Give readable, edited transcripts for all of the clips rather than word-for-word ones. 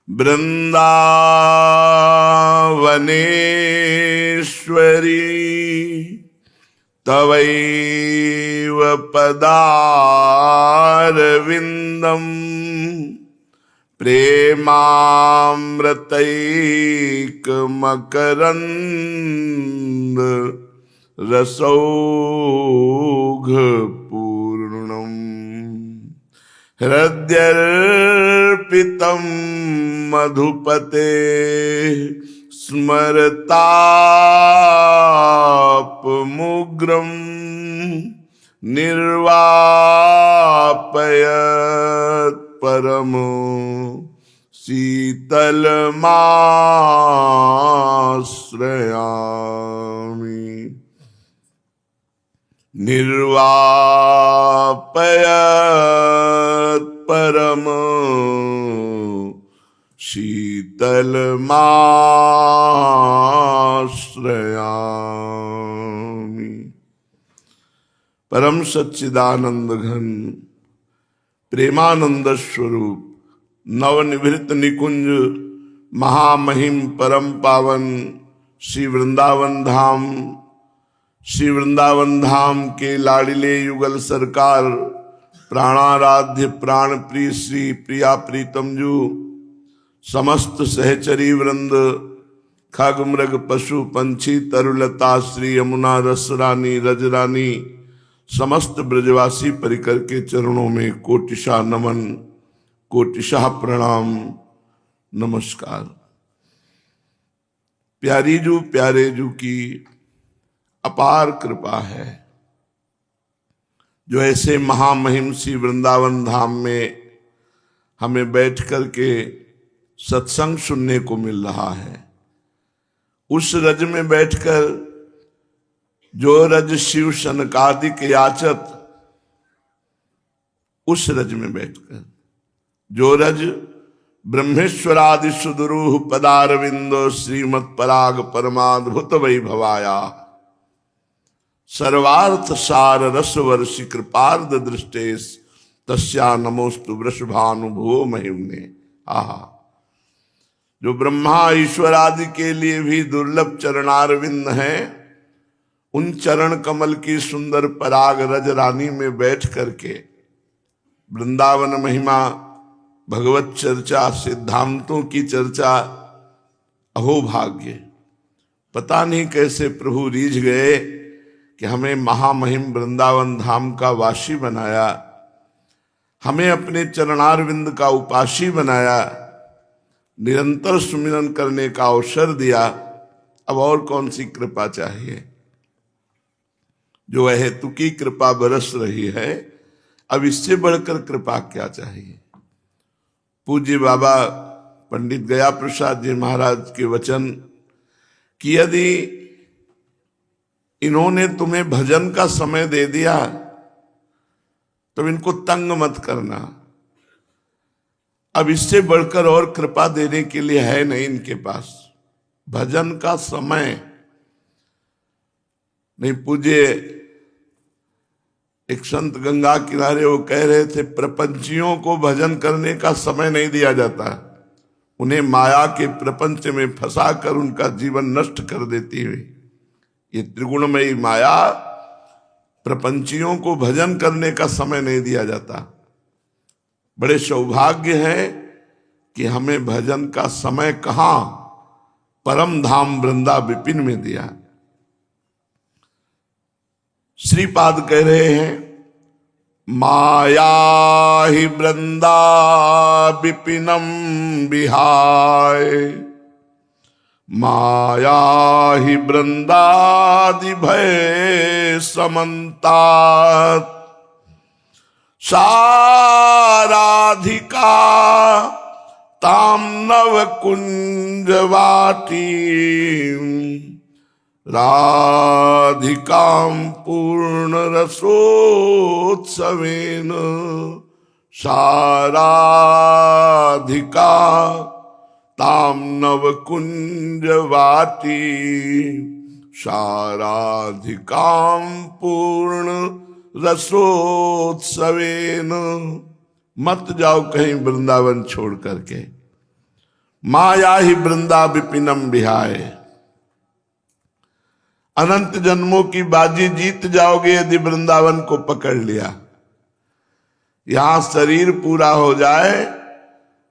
वृंदावनेश्वरी तवैव पदारविन्दम् प्रेमामृतैकमकरन्द रसौघपूर्णम् हृद्यर्पितं मधुपते स्मरतापमुग्रं निर्वापयत् परमो शीतलमाश्रयामि निर्वापयत् परमो शीतलमाश्रयामि। परम सच्चिदानंद घन प्रेमानंद स्वरूप नवनिभृत निकुंज महामहिम परम पावन श्री वृंदावन धाम के लाडिले युगल सरकार प्राणाराध्य प्राण प्रिय श्री प्रिया प्रीतम जू, समस्त सहचरी वृंद, खग मृग पशु पंछी तरुलता श्री यमुना रसरानी रजरानी, समस्त ब्रजवासी परिकर के चरणों में कोटिशा नमन, कोटिशा प्रणाम, नमस्कार। प्यारी जू प्यारे जू की अपार कृपा है जो ऐसे महामहिम श्री वृंदावन धाम में हमें बैठ कर के सत्संग सुनने को मिल रहा है। उस रज में बैठकर जो रज शिव सनकादिक याचत, उस रज में बैठकर जो रज ब्रह्मेश्वरादि सुदुरूह पदारविंदो श्रीमत् पराग परमाद्भुत वैभवाया सर्वार्थ सार रस वर्षि कृपार्ध दृष्टेश तस्या नमोस्तु वृषभानुभुवो महिमने। आहा, जो ब्रह्मा ईश्वर आदि के लिए भी दुर्लभ चरणारविंद हैं, उन चरण कमल की सुंदर पराग रज रानी में बैठ करके वृंदावन महिमा, भगवत चर्चा, सिद्धांतों की चर्चा, अहो भाग्य। पता नहीं कैसे प्रभु रीझ गए कि हमें महामहिम वृंदावन धाम का वासी बनाया, हमें अपने चरणारविंद का उपासी बनाया, निरंतर सुमिरन करने का अवसर दिया। अब और कौन सी कृपा चाहिए? जो अहेतुकी कृपा बरस रही है, अब इससे बढ़कर कृपा क्या चाहिए? पूज्य बाबा पंडित गया प्रसाद जी महाराज के वचन कि यदि इन्होंने तुम्हें भजन का समय दे दिया तो इनको तंग मत करना। अब इससे बढ़कर और कृपा देने के लिए है नहीं इनके पास। भजन का समय नहीं। पूज्य एक संत गंगा किनारे वो कह रहे थे, प्रपंचियों को भजन करने का समय नहीं दिया जाता, उन्हें माया के प्रपंच में फंसाकर उनका जीवन नष्ट कर देती है। ये त्रिगुणमयी माया, प्रपंचियों को भजन करने का समय नहीं दिया जाता। बड़े सौभाग्य है कि हमें भजन का समय कहां, परम धाम वृंदा विपिन में दिया। श्रीपाद कह रहे हैं, माया ही वृंदा विपिनम विहाय, माया ही वृंदादि भय समन्तात, साराधिका ताम नव कुंजवाटी, राधिकां पूर्ण रसोत्सवेन, साराधिका ताम नव कुंजवाटी, साराधिकां पूर्ण रसोत्सवेन। मत जाओ कहीं वृंदावन छोड़ करके, माया ही वृंदा विपिनम विहाय। अनंत जन्मों की बाजी जीत जाओगे यदि वृंदावन को पकड़ लिया। यहां शरीर पूरा हो जाए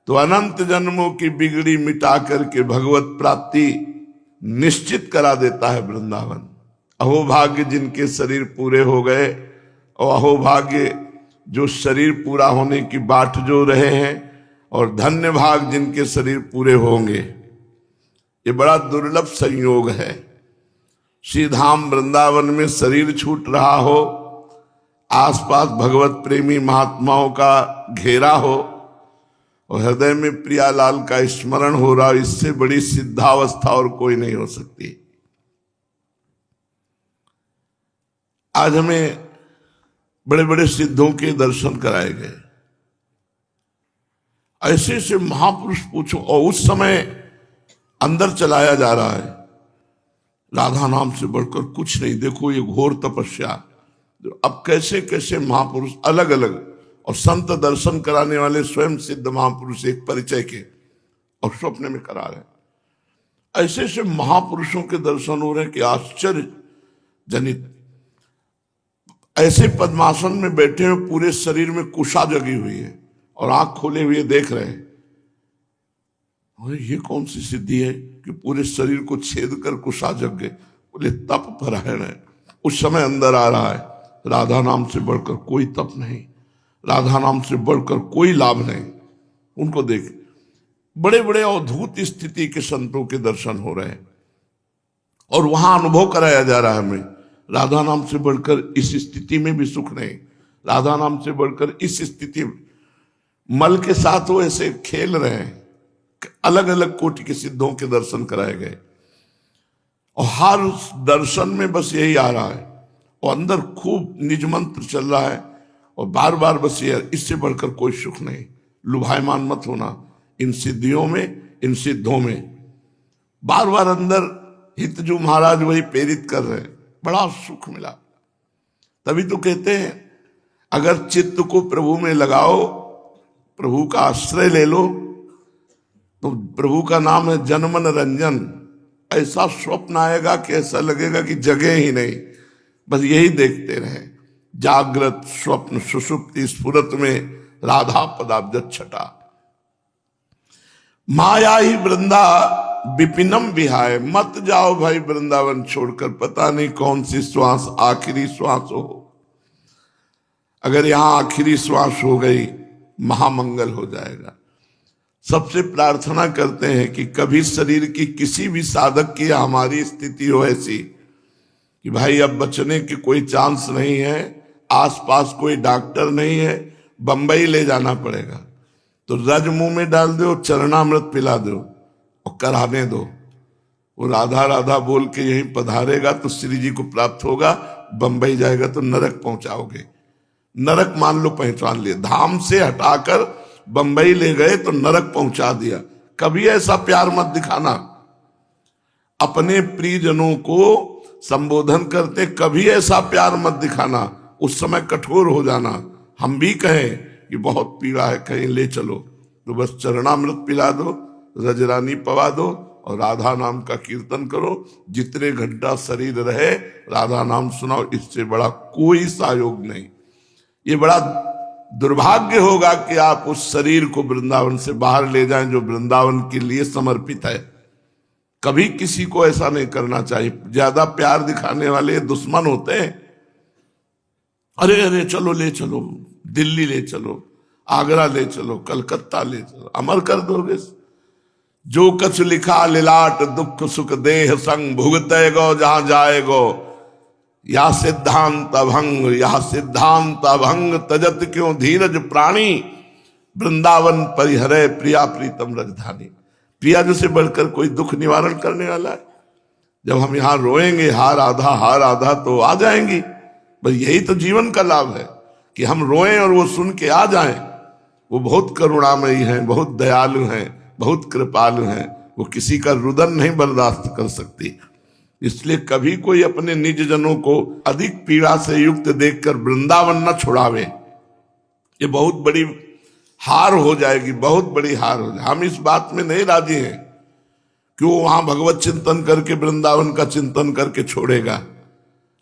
तो अनंत जन्मों की बिगड़ी मिटा करके भगवत प्राप्ति निश्चित करा देता है वृंदावन। अहोभाग्य जिनके शरीर पूरे हो गए और अहोभाग्य जो शरीर पूरा होने की बाट जो रहे हैं, और धन्य भाग जिनके शरीर पूरे होंगे। ये बड़ा दुर्लभ संयोग है। श्री धाम वृंदावन में शरीर छूट रहा हो, आसपास भगवत प्रेमी महात्माओं का घेरा हो और हृदय में प्रियालाल का स्मरण हो रहा, इससे बड़ी सिद्धावस्था और कोई नहीं हो सकती। आज हमें बड़े बड़े सिद्धों के दर्शन कराए गए। ऐसे ऐसे महापुरुष पूछो, और उस समय अंदर चलाया जा रहा है। राधा नाम से बढ़कर कुछ नहीं। देखो ये घोर तपस्या। अब कैसे कैसे महापुरुष अलग अलग, और संत दर्शन कराने वाले स्वयं सिद्ध महापुरुष एक परिचय के और स्वप्न में करा रहे। ऐसे ऐसे महापुरुषों के दर्शन हो रहे हैं कि आश्चर्य जनित। ऐसे पद्मासन में बैठे हुए पूरे शरीर में कुशा जगी हुई है और आंख खोले हुए देख रहे हैं। ये कौन सी सिद्धि है कि पूरे शरीर को छेद कर कुशा जग गए। बोले तप परायण है। उस समय अंदर आ रहा है, राधा नाम से बढ़कर कोई तप नहीं, राधा नाम से बढ़कर कोई लाभ नहीं। उनको देख बड़े बड़े अद्भुत स्थिति के संतों के दर्शन हो रहे हैं और वहां अनुभव कराया जा रहा है हमें। राधा नाम से बढ़कर इस स्थिति में भी सुख नहीं, राधा नाम से बढ़कर इस स्थिति में मल के साथ वो ऐसे खेल रहे हैं। अलग अलग कोटि के सिद्धों के दर्शन कराए गए और हर दर्शन में बस यही आ रहा है और अंदर खूब निज मंत्र चल रहा है और बार बार बस ये, इससे बढ़कर कोई सुख नहीं। लुभायमान मत होना इन सिद्धियों में, इन सिद्धों में। बार बार अंदर हितजू महाराज वही प्रेरित कर रहे हैं, बड़ा सुख मिला। तभी तो कहते हैं अगर चित्त को प्रभु में लगाओ, प्रभु का आश्रय ले लो, तो प्रभु का नाम है जनमन रंजन। ऐसा स्वप्न आएगा कि ऐसा लगेगा कि जगह ही नहीं, बस यही देखते रहे। जागृत स्वप्न सुषुप्ति स्फुरत में राधा पदाब्ज छटा। माया ही वृंदा विपिनम विहाय। मत जाओ भाई वृंदावन छोड़कर, पता नहीं कौन सी श्वास आखिरी श्वास हो। अगर यहां आखिरी श्वास हो गई महामंगल हो जाएगा। सबसे प्रार्थना करते हैं कि कभी शरीर की किसी भी साधक की हमारी स्थिति हो ऐसी कि भाई अब बचने की कोई चांस नहीं है, आसपास कोई डॉक्टर नहीं है, बंबई ले जाना पड़ेगा, तो रज मुंह में डाल दो, चरणामृत पिला दो और कराने दो। वो राधा राधा बोल के यहीं पधारेगा तो श्री जी को प्राप्त होगा, बंबई जाएगा तो नरक पहुंचाओगे। नरक मान लो पहचान लिए, धाम से हटाकर बंबई ले गए तो नरक पहुंचा दिया। कभी ऐसा प्यार मत दिखाना। अपने प्रियजनों को संबोधन करते कभी ऐसा प्यार मत दिखाना, उस समय कठोर हो जाना। हम भी कहें कि बहुत पीड़ा है, कहीं ले चलो, तो बस चरणामृत पिला दो, रजरानी पवा दो और राधा नाम का कीर्तन करो। जितने घंटा शरीर रहे राधा नाम सुनाओ, इससे बड़ा कोई सहयोग नहीं। ये बड़ा दुर्भाग्य होगा कि आप उस शरीर को वृंदावन से बाहर ले जाएं जो वृंदावन के लिए समर्पित है। कभी किसी को ऐसा नहीं करना चाहिए। ज्यादा प्यार दिखाने वाले दुश्मन होते हैं। अरे अरे चलो ले चलो, दिल्ली ले चलो, आगरा ले चलो, कलकत्ता ले चलो, अमर कर दोगे। जो कछ लिखा लिलाट दुख सुख देह संग भुगते गो जहां जाएगो। या सिद्धांत अभंग, या सिद्धांत अभंग तजत क्यों धीरज प्राणी। वृंदावन परिहरे प्रिया प्रीतम राजधानी। प्रिया जैसे बढ़कर कोई दुख निवारण करने वाला है। जब हम यहाँ रोएंगे हा राधा तो आ जाएंगी। बस यही तो जीवन का लाभ है कि हम रोएं और वो सुन के आ जाएं। वो बहुत करुणामयी हैं, बहुत दयालु हैं, बहुत कृपालु हैं। वो किसी का रुदन नहीं बर्दाश्त कर सकती। इसलिए कभी कोई अपने निज जनों को अधिक पीड़ा से युक्त देखकर वृंदावन न छुड़ावे। ये बहुत बड़ी हार हो जाएगी, बहुत बड़ी हार हो जाएगी। हम इस बात में नहीं राजी हैं कि वो वहां भगवत चिंतन करके वृंदावन का चिंतन करके छोड़ेगा।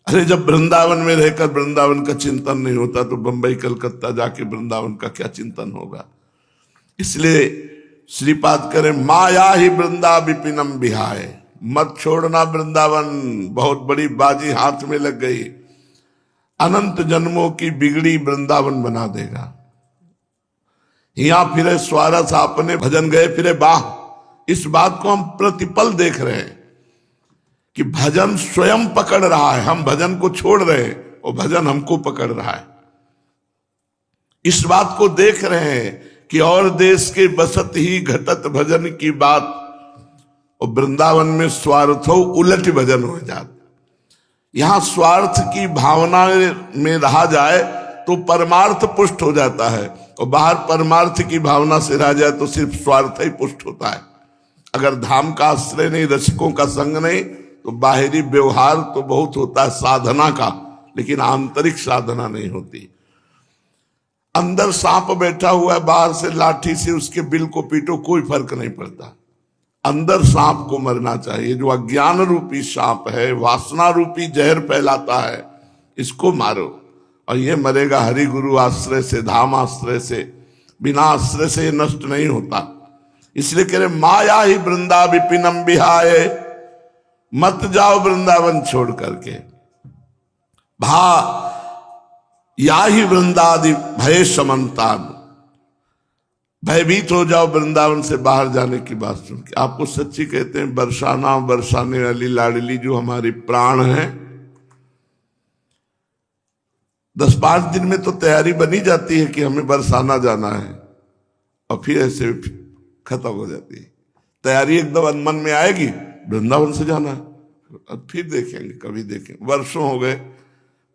अरे जब वृंदावन में रहकर वृंदावन का चिंतन नहीं होता तो बंबई कलकत्ता जाके वृंदावन का क्या चिंतन होगा। इसलिए श्रीपाद करें माया ही वृंदा विपिनम बिहाय, मत छोड़ना वृंदावन, बहुत बड़ी बाजी हाथ में लग गई, अनंत जन्मों की बिगड़ी वृंदावन बना देगा। यहां फिरे स्वारस आपने भजन गए फिरे बाह। इस बात को हम प्रतिपल देख रहे हैं कि भजन स्वयं पकड़ रहा है, हम भजन को छोड़ रहे हैं और भजन हमको पकड़ रहा है। इस बात को देख रहे हैं कि और देश के बसत ही घटत भजन की बात, और वृंदावन में स्वार्थो उलट भजन हो जाता। यहां स्वार्थ की भावना में रहा जाए तो परमार्थ पुष्ट हो जाता है, और बाहर परमार्थ की भावना से रह जाए तो सिर्फ स्वार्थ ही पुष्ट होता है। अगर धाम का आश्रय नहीं, रसिकों का संग नहीं, तो बाहरी व्यवहार तो बहुत होता है साधना का, लेकिन आंतरिक साधना नहीं होती। अंदर सांप बैठा हुआ है, बाहर से लाठी से उसके बिल को पीटो, कोई फर्क नहीं पड़ता। अंदर सांप को मरना चाहिए, जो अज्ञान रूपी सांप है, वासना रूपी जहर फैलाता है, इसको मारो। और ये मरेगा हरि गुरु आश्रय से, धाम आश्रय से, बिना आश्रय से ये नष्ट नहीं होता। इसलिए कह रहे माया ही वृंदा विपिनम बिहाय, मत जाओ वृंदावन छोड़ करके। भा या ही वृंदादि भय समन्तान, भयभीत हो जाओ वृंदावन से बाहर जाने की बात सुन के। आपको सच्ची कहते हैं, बरसाना बरसाने वाली लाडली जो हमारी प्राण है, 10-5 दिन में तो तैयारी बनी जाती है कि हमें बरसाना जाना है, और फिर ऐसे खत्म हो जाती है तैयारी। एकदम मन में आएगी वृंदावन से जाना है, अब फिर देखेंगे, कभी देखेंगे। वर्षों हो गए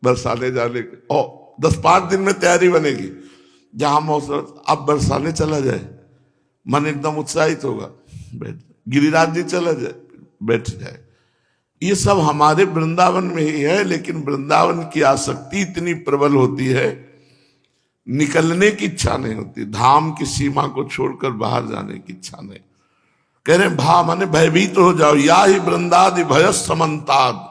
बरसाने जाने के, और 10-5 दिन में तैयारी बनेगी। जहां मौसम अब बरसाने चला जाए, मन एकदम उत्साहित होगा, बैठ, गिरिराज जी चला जाए, बैठ जाए। ये सब हमारे वृंदावन में ही है, लेकिन वृंदावन की आसक्ति इतनी प्रबल होती है, निकलने की इच्छा नहीं होती, धाम की सीमा को छोड़कर बाहर जाने की इच्छा नहीं। कह रहे भा माने भयभीत हो जाओ, या ही वृंदादि भय समन्ताद,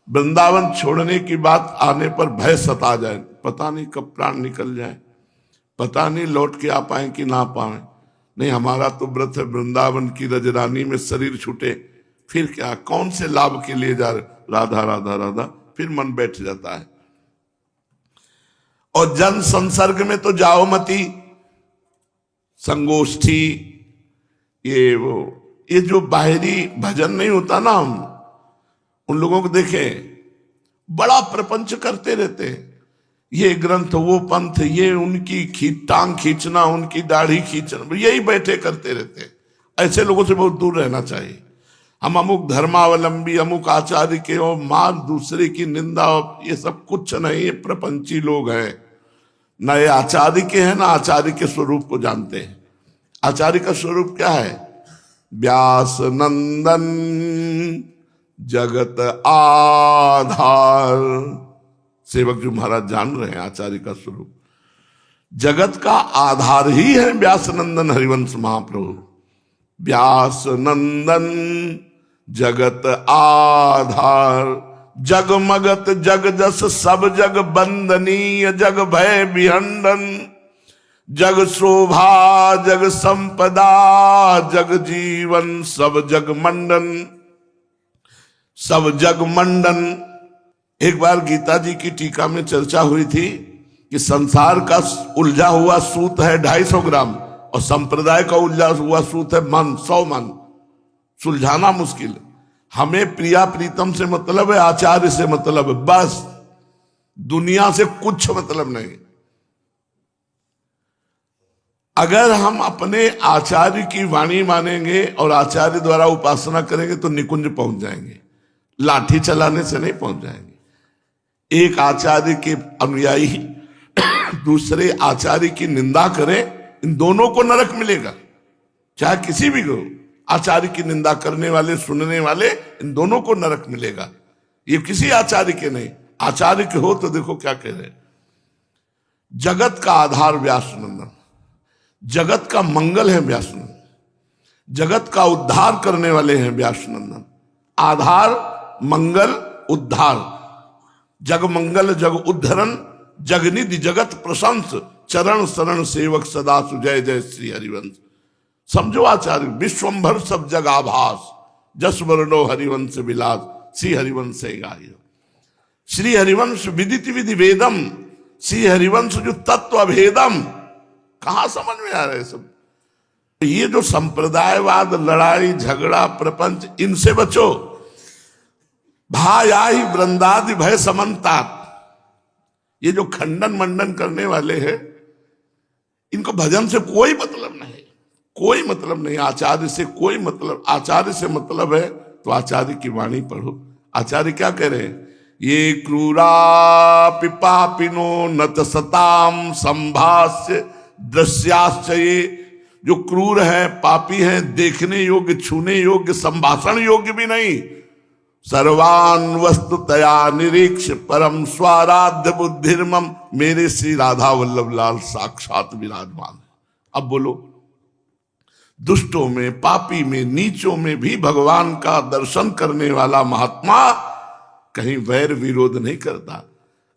वृंदावन छोड़ने की बात आने पर भय सता जाए, पता नहीं कब प्राण निकल जाए, पता नहीं लौट के आ पाए कि ना पाए। नहीं, हमारा तो व्रत है वृंदावन की रजरानी में शरीर छूटे, फिर क्या, कौन से लाभ के लिए जा रहे, राधा राधा राधा, फिर मन बैठ जाता है। और जन संसर्ग में तो जाओ मती, संगोष्ठी, ये जो बाहरी भजन नहीं होता ना, हम उन लोगों को देखें बड़ा प्रपंच करते रहते हैं, ये ग्रंथ वो पंथ, ये उनकी टांग खींचना, उनकी दाढ़ी खींचना, यही बैठे करते रहते हैं। ऐसे लोगों से बहुत दूर रहना चाहिए। हम अमुक धर्मावलंबी, अमुक आचार्य के, और मार दूसरे की निंदा, ये सब कुछ नहीं, ये प्रपंची लोग हैं। न ये आचार्य के हैं, ना आचार्य के स्वरूप को जानते हैं। आचार्य का स्वरूप क्या है? व्यास नंदन जगत आधार। सेवक जी महाराज जान रहे हैं आचार्य का स्वरूप, जगत का आधार ही है व्यास नंदन हरिवंश महाप्रभु। व्यास नंदन जगत आधार, जगमगत जग जस सब जग बंदनीय, जग भय विहंडन, जग शोभा जग संपदा, जग जीवन सब जग मंडन, सब जग मंडन। एक बार गीता जी की टीका में चर्चा हुई थी कि संसार का उलझा हुआ सूत है 250 ग्राम, और संप्रदाय का उलझा हुआ सूत है मन, 100 मन। सुलझाना मुश्किल। हमें प्रिया प्रीतम से मतलब है, आचार्य से मतलब है, बस दुनिया से कुछ मतलब नहीं। अगर हम अपने आचार्य की वाणी मानेंगे और आचार्य द्वारा उपासना करेंगे तो निकुंज पहुंच जाएंगे, लाठी चलाने से नहीं पहुंच जाएंगे। एक आचार्य के अनुयायी दूसरे आचार्य की निंदा करें, इन दोनों को नरक मिलेगा, चाहे किसी भी को। आचार्य की निंदा करने वाले, सुनने वाले, इन दोनों को नरक मिलेगा। ये किसी आचार्य के नहीं, आचार्य के हो तो देखो क्या कह रहे हैं। जगत का आधार व्यास नंदन, जगत का मंगल है व्यासनंदन, जगत का उद्धार करने वाले हैं व्यासनंदन। आधार मंगल उद्धार, जग मंगल जग उद्धरण, जगनिधि जगत प्रशंस, चरण शरण सेवक सदा सुजय जय श्री हरिवंश। समझो आचार्य, विश्वंभर सब जग आभास, जस वर्णो हरिवंश विलास, श्री हरिवंश गाय। श्री हरिवंश विदित विधि वेदम, श्री हरिवंश जो तत्व अभेदम। कहां समझ में आ रहा है सब? ये जो संप्रदायवाद, लड़ाई झगड़ा प्रपंच, इनसे बचो। भाई वृंदादि भय समन्ता, ये जो खंडन मंडन करने वाले हैं, इनको भजन से कोई मतलब नहीं, कोई मतलब नहीं, आचार्य से कोई मतलब। आचार्य से मतलब है तो आचार्य की वाणी पढ़ो। आचार्य क्या कह रहे हैं? ये क्रूरा पिपापिनो नत सताम संभाष्य दृश्याश्च, ये जो क्रूर है, पापी है, देखने योग्य, छूने योग्य, संभाषण योग्य भी नहीं, सर्वान वस्तुतया निरीक्ष परम स्वाराध्य बुद्धिर्मम, मेरे श्री राधा वल्लभ लाल साक्षात विराजमान है। अब बोलो, दुष्टों में, पापी में, नीचों में भी भगवान का दर्शन करने वाला महात्मा कहीं वैर विरोध नहीं करता।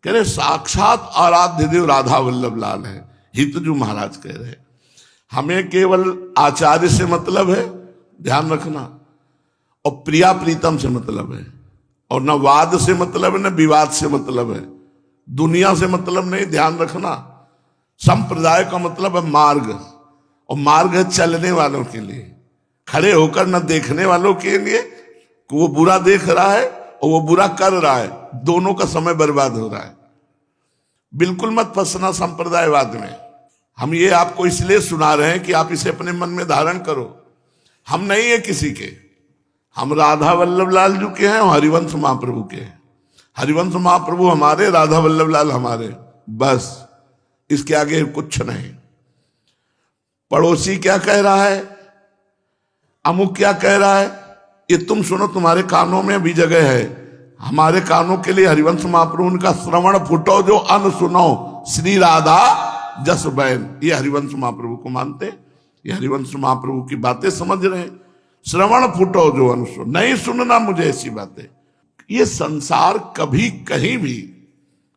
कह रहे साक्षात आराध्य देव राधा वल्लभ लाल है। हितजू महाराज कह रहे हमें केवल आचार्य से मतलब है, ध्यान रखना, और प्रिया प्रीतम से मतलब है, और न वाद से मतलब है, न विवाद से मतलब है, दुनिया से मतलब नहीं, ध्यान रखना। संप्रदाय का मतलब है मार्ग, और मार्ग है चलने वालों के लिए, खड़े होकर न देखने वालों के लिए कि वो बुरा देख रहा है और वो बुरा कर रहा है, दोनों का समय बर्बाद हो रहा है। बिल्कुल मत फंसना संप्रदायवाद में। हम ये आपको इसलिए सुना रहे हैं कि आप इसे अपने मन में धारण करो। हम नहीं है किसी के, हम राधा वल्लभ लाल जी के हैं और हरिवंश महाप्रभु के हैं। हरिवंश महाप्रभु हमारे, राधा वल्लभ लाल हमारे, बस इसके आगे कुछ नहीं। पड़ोसी क्या कह रहा है, अमुक क्या कह रहा है, ये तुम सुनो, तुम्हारे कानों में भी जगह है। हमारे कानों के लिए हरिवंश महाप्रभु उनका श्रवण फुटो जो अन सुनो, श्री राधा जस बैन। ये हरिवंश महाप्रभु को मानते, ये हरिवंश महाप्रभु की बातें समझ रहे हैं। श्रवण फुटो जो अन सुनो, नहीं सुनना मुझे ऐसी बातें। ये संसार कभी कहीं भी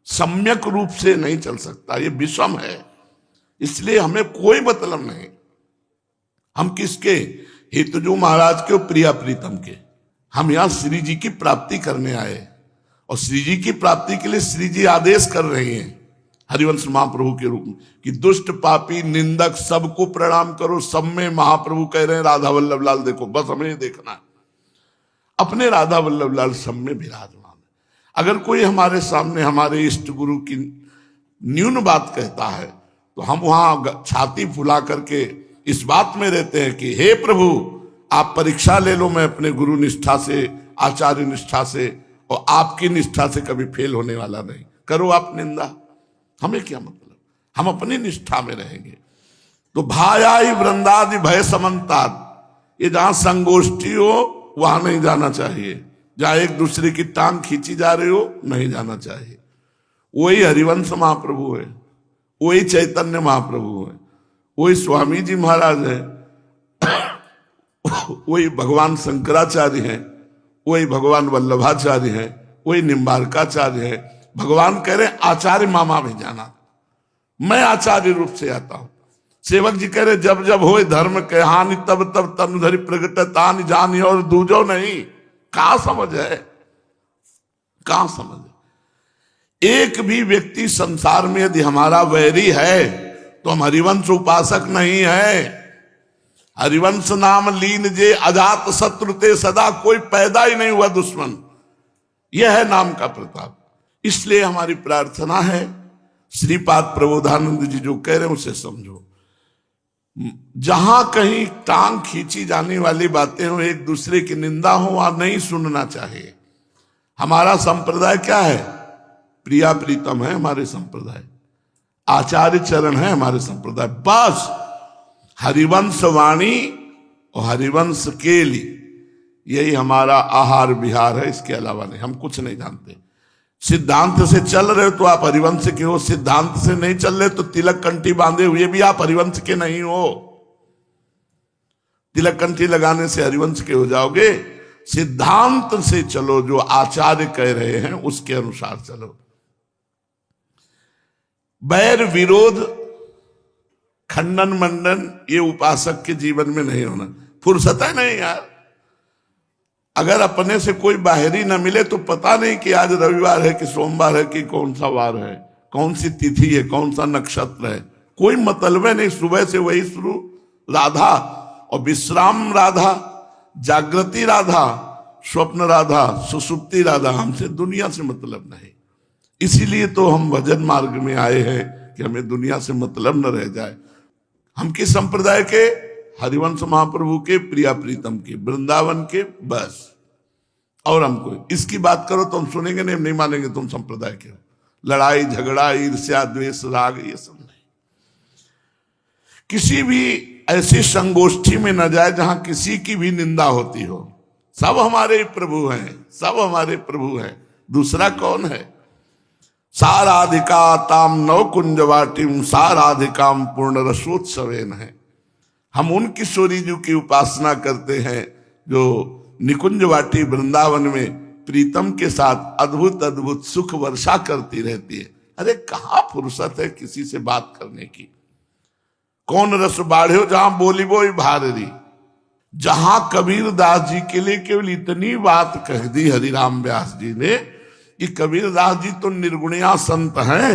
सम्यक रूप से नहीं चल सकता, ये विषम है, इसलिए हमें कोई मतलब नहीं। हम किसके? हितजू महाराज के और प्रिया प्रीतम के। हम यहां श्री जी की प्राप्ति करने आए, और श्री जी की प्राप्ति के लिए श्री जी आदेश कर रहे हैं हरिवंश महाप्रभु के रूप में कि दुष्ट पापी निंदक सबको प्रणाम करो। सब में महाप्रभु कह रहे हैं राधा वल्लभ लाल देखो, बस हमें देखना है, अपने राधा वल्लभ लाल सब में विराजमान है। अगर कोई हमारे सामने हमारे इष्ट गुरु की न्यून बात कहता है तो हम वहां छाती फुला करके इस बात में रहते हैं कि हे प्रभु आप परीक्षा ले लो, मैं अपने गुरु निष्ठा से, आचार्य निष्ठा से और आपकी निष्ठा से कभी फेल होने वाला नहीं। करो आप निंदा, हमें क्या मतलब, हम अपनी निष्ठा में रहेंगे। तो भाई वृंदादि भय समन्तात, ये जहां संगोष्ठी हो वहां नहीं जाना चाहिए, जहां एक दूसरे की टांग खींची जा रही हो नहीं जाना चाहिए। वही हरिवंश महाप्रभु है, वही चैतन्य महाप्रभु है, वही स्वामी जी महाराज है, वही भगवान शंकराचार्य हैं, वही भगवान वल्लभाचार्य हैं, वही निम्बारकाचार्य है। भगवान कह रहे आचार्य मामा में जाना, मैं आचार्य रूप से आता हूं। सेवक जी कह रहे जब जब होए धर्म के हानि तब तब तनुधरि प्रगट तान जानी और दूजो नहीं। कहां समझ है, कहां समझ है? एक भी व्यक्ति संसार में यदि हमारा वैरी है तो हम हरिवंश उपासक नहीं है। हरिवंश नाम लीन जे अजात शत्रु ते सदा, कोई पैदा ही नहीं हुआ दुश्मन, यह है नाम का प्रताप। इसलिए हमारी प्रार्थना है श्रीपाद प्रबोधानंद जी जो कह रहे हैं उसे समझो। जहां कहीं टांग खींची जाने वाली बातें हो, एक दूसरे की निंदा हो, वहां नहीं सुनना चाहिए। हमारा संप्रदाय क्या है? प्रिया प्रीतम है हमारे संप्रदाय, आचार्य चरण है हमारे संप्रदाय, बस हरिवंश वाणी और हरिवंश केली, यही हमारा आहार विहार है। इसके अलावा नहीं, हम कुछ नहीं जानते। सिद्धांत से चल रहे हो तो आप हरिवंश के हो, सिद्धांत से नहीं चल रहे तो तिलक कंठी बांधे हुए भी आप हरिवंश के नहीं हो। तिलक कंठी लगाने से हरिवंश के हो जाओगे। सिद्धांत से चलो, जो आचार्य कह रहे हैं उसके अनुसार चलो। बैर विरोध खंडन मंडन ये उपासक के जीवन में नहीं होना। फुर्सत है नहीं यार। अगर अपने से कोई बाहरी न मिले तो पता नहीं कि आज रविवार है कि सोमवार है कि कौन सा वार है, कौन सी तिथि है, कौन सा नक्षत्र है, कोई मतलब नहीं। सुबह से वही शुरू, राधा और विश्राम राधा, जागृति राधा, स्वप्न राधा, सुसुप्ति राधा। हमसे दुनिया से मतलब नहीं। इसीलिए तो हम भजन मार्ग में आए हैं कि हमें दुनिया से मतलब न रह जाए। हम किस संप्रदाय के? हरिवंश महाप्रभु के, प्रिया प्रीतम के, वृंदावन के, बस। और हमको इसकी बात करो तो हम सुनेंगे नहीं, हम नहीं मानेंगे तुम संप्रदाय के हो। लड़ाई झगड़ा ईर्ष्या द्वेष राग ये सब नहीं। किसी भी ऐसी संगोष्ठी में न जाए जहां किसी की भी निंदा होती हो। सब हमारे प्रभु हैं, सब हमारे प्रभु हैं, दूसरा कौन है? साराधिका ताम नव कुंजवाटिम साराधिकाम पूर्ण रसोत्सवेन है। हम उन किशोरी जी की उपासना करते हैं जो निकुंज वाटी वृंदावन में प्रीतम के साथ अद्भुत अद्भुत सुख वर्षा करती रहती है। अरे कहाँ फुर्सत है किसी से बात करने की। कौन रस बाढ़ो जहां बोली वो भारी। जहां कबीर दास जी के लिए केवल इतनी बात कह दी हरिराम व्यास जी ने कि कबीर दास जी तो निर्गुणिया संत हैं,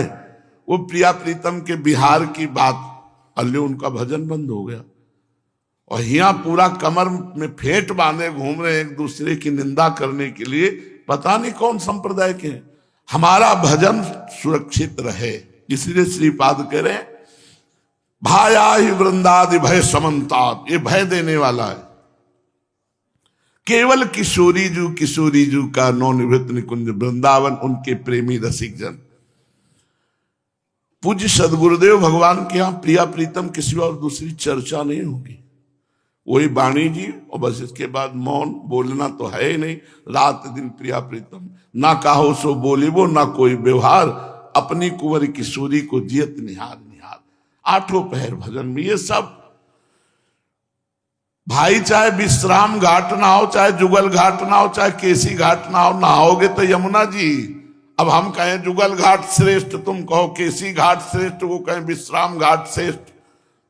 वो प्रिया प्रीतम के बिहार की बात अल्ले उनका भजन बंद हो गया। और यहाँ पूरा कमर में फेंट बांधे घूम रहे एक दूसरे की निंदा करने के लिए। पता नहीं कौन संप्रदाय के हैं। हमारा भजन सुरक्षित रहे इसलिए श्रीपाद कह रहे हैं भाया ही वृंदादि भय समन्तात। ये भय देने वाला है। केवल किशोरी जू का नवनिवृत्त निकुंज वृंदावन, उनके प्रेमी रसिक जन। पूज्य सदगुरुदेव भगवान के यहाँ प्रिया प्रीतम किसी और दूसरी चर्चा नहीं होगी। वही वाणी जी और बस। इसके बाद मौन, बोलना तो है ही नहीं। रात दिन प्रिया प्रीतम, ना काहो सो बोली वो, ना कोई व्यवहार, अपनी कुंवर किशोरी को जियत निहार निहार। आठों पहर भजन में ये सब। भाई चाहे विश्राम घाट ना हो, चाहे जुगल घाट ना हो, चाहे केसी घाट ना हो, नहाओगे तो यमुना जी। अब हम कहें जुगल घाट श्रेष्ठ, तुम कहो केसी घाट श्रेष्ठ, वो कहें विश्राम घाट श्रेष्ठ।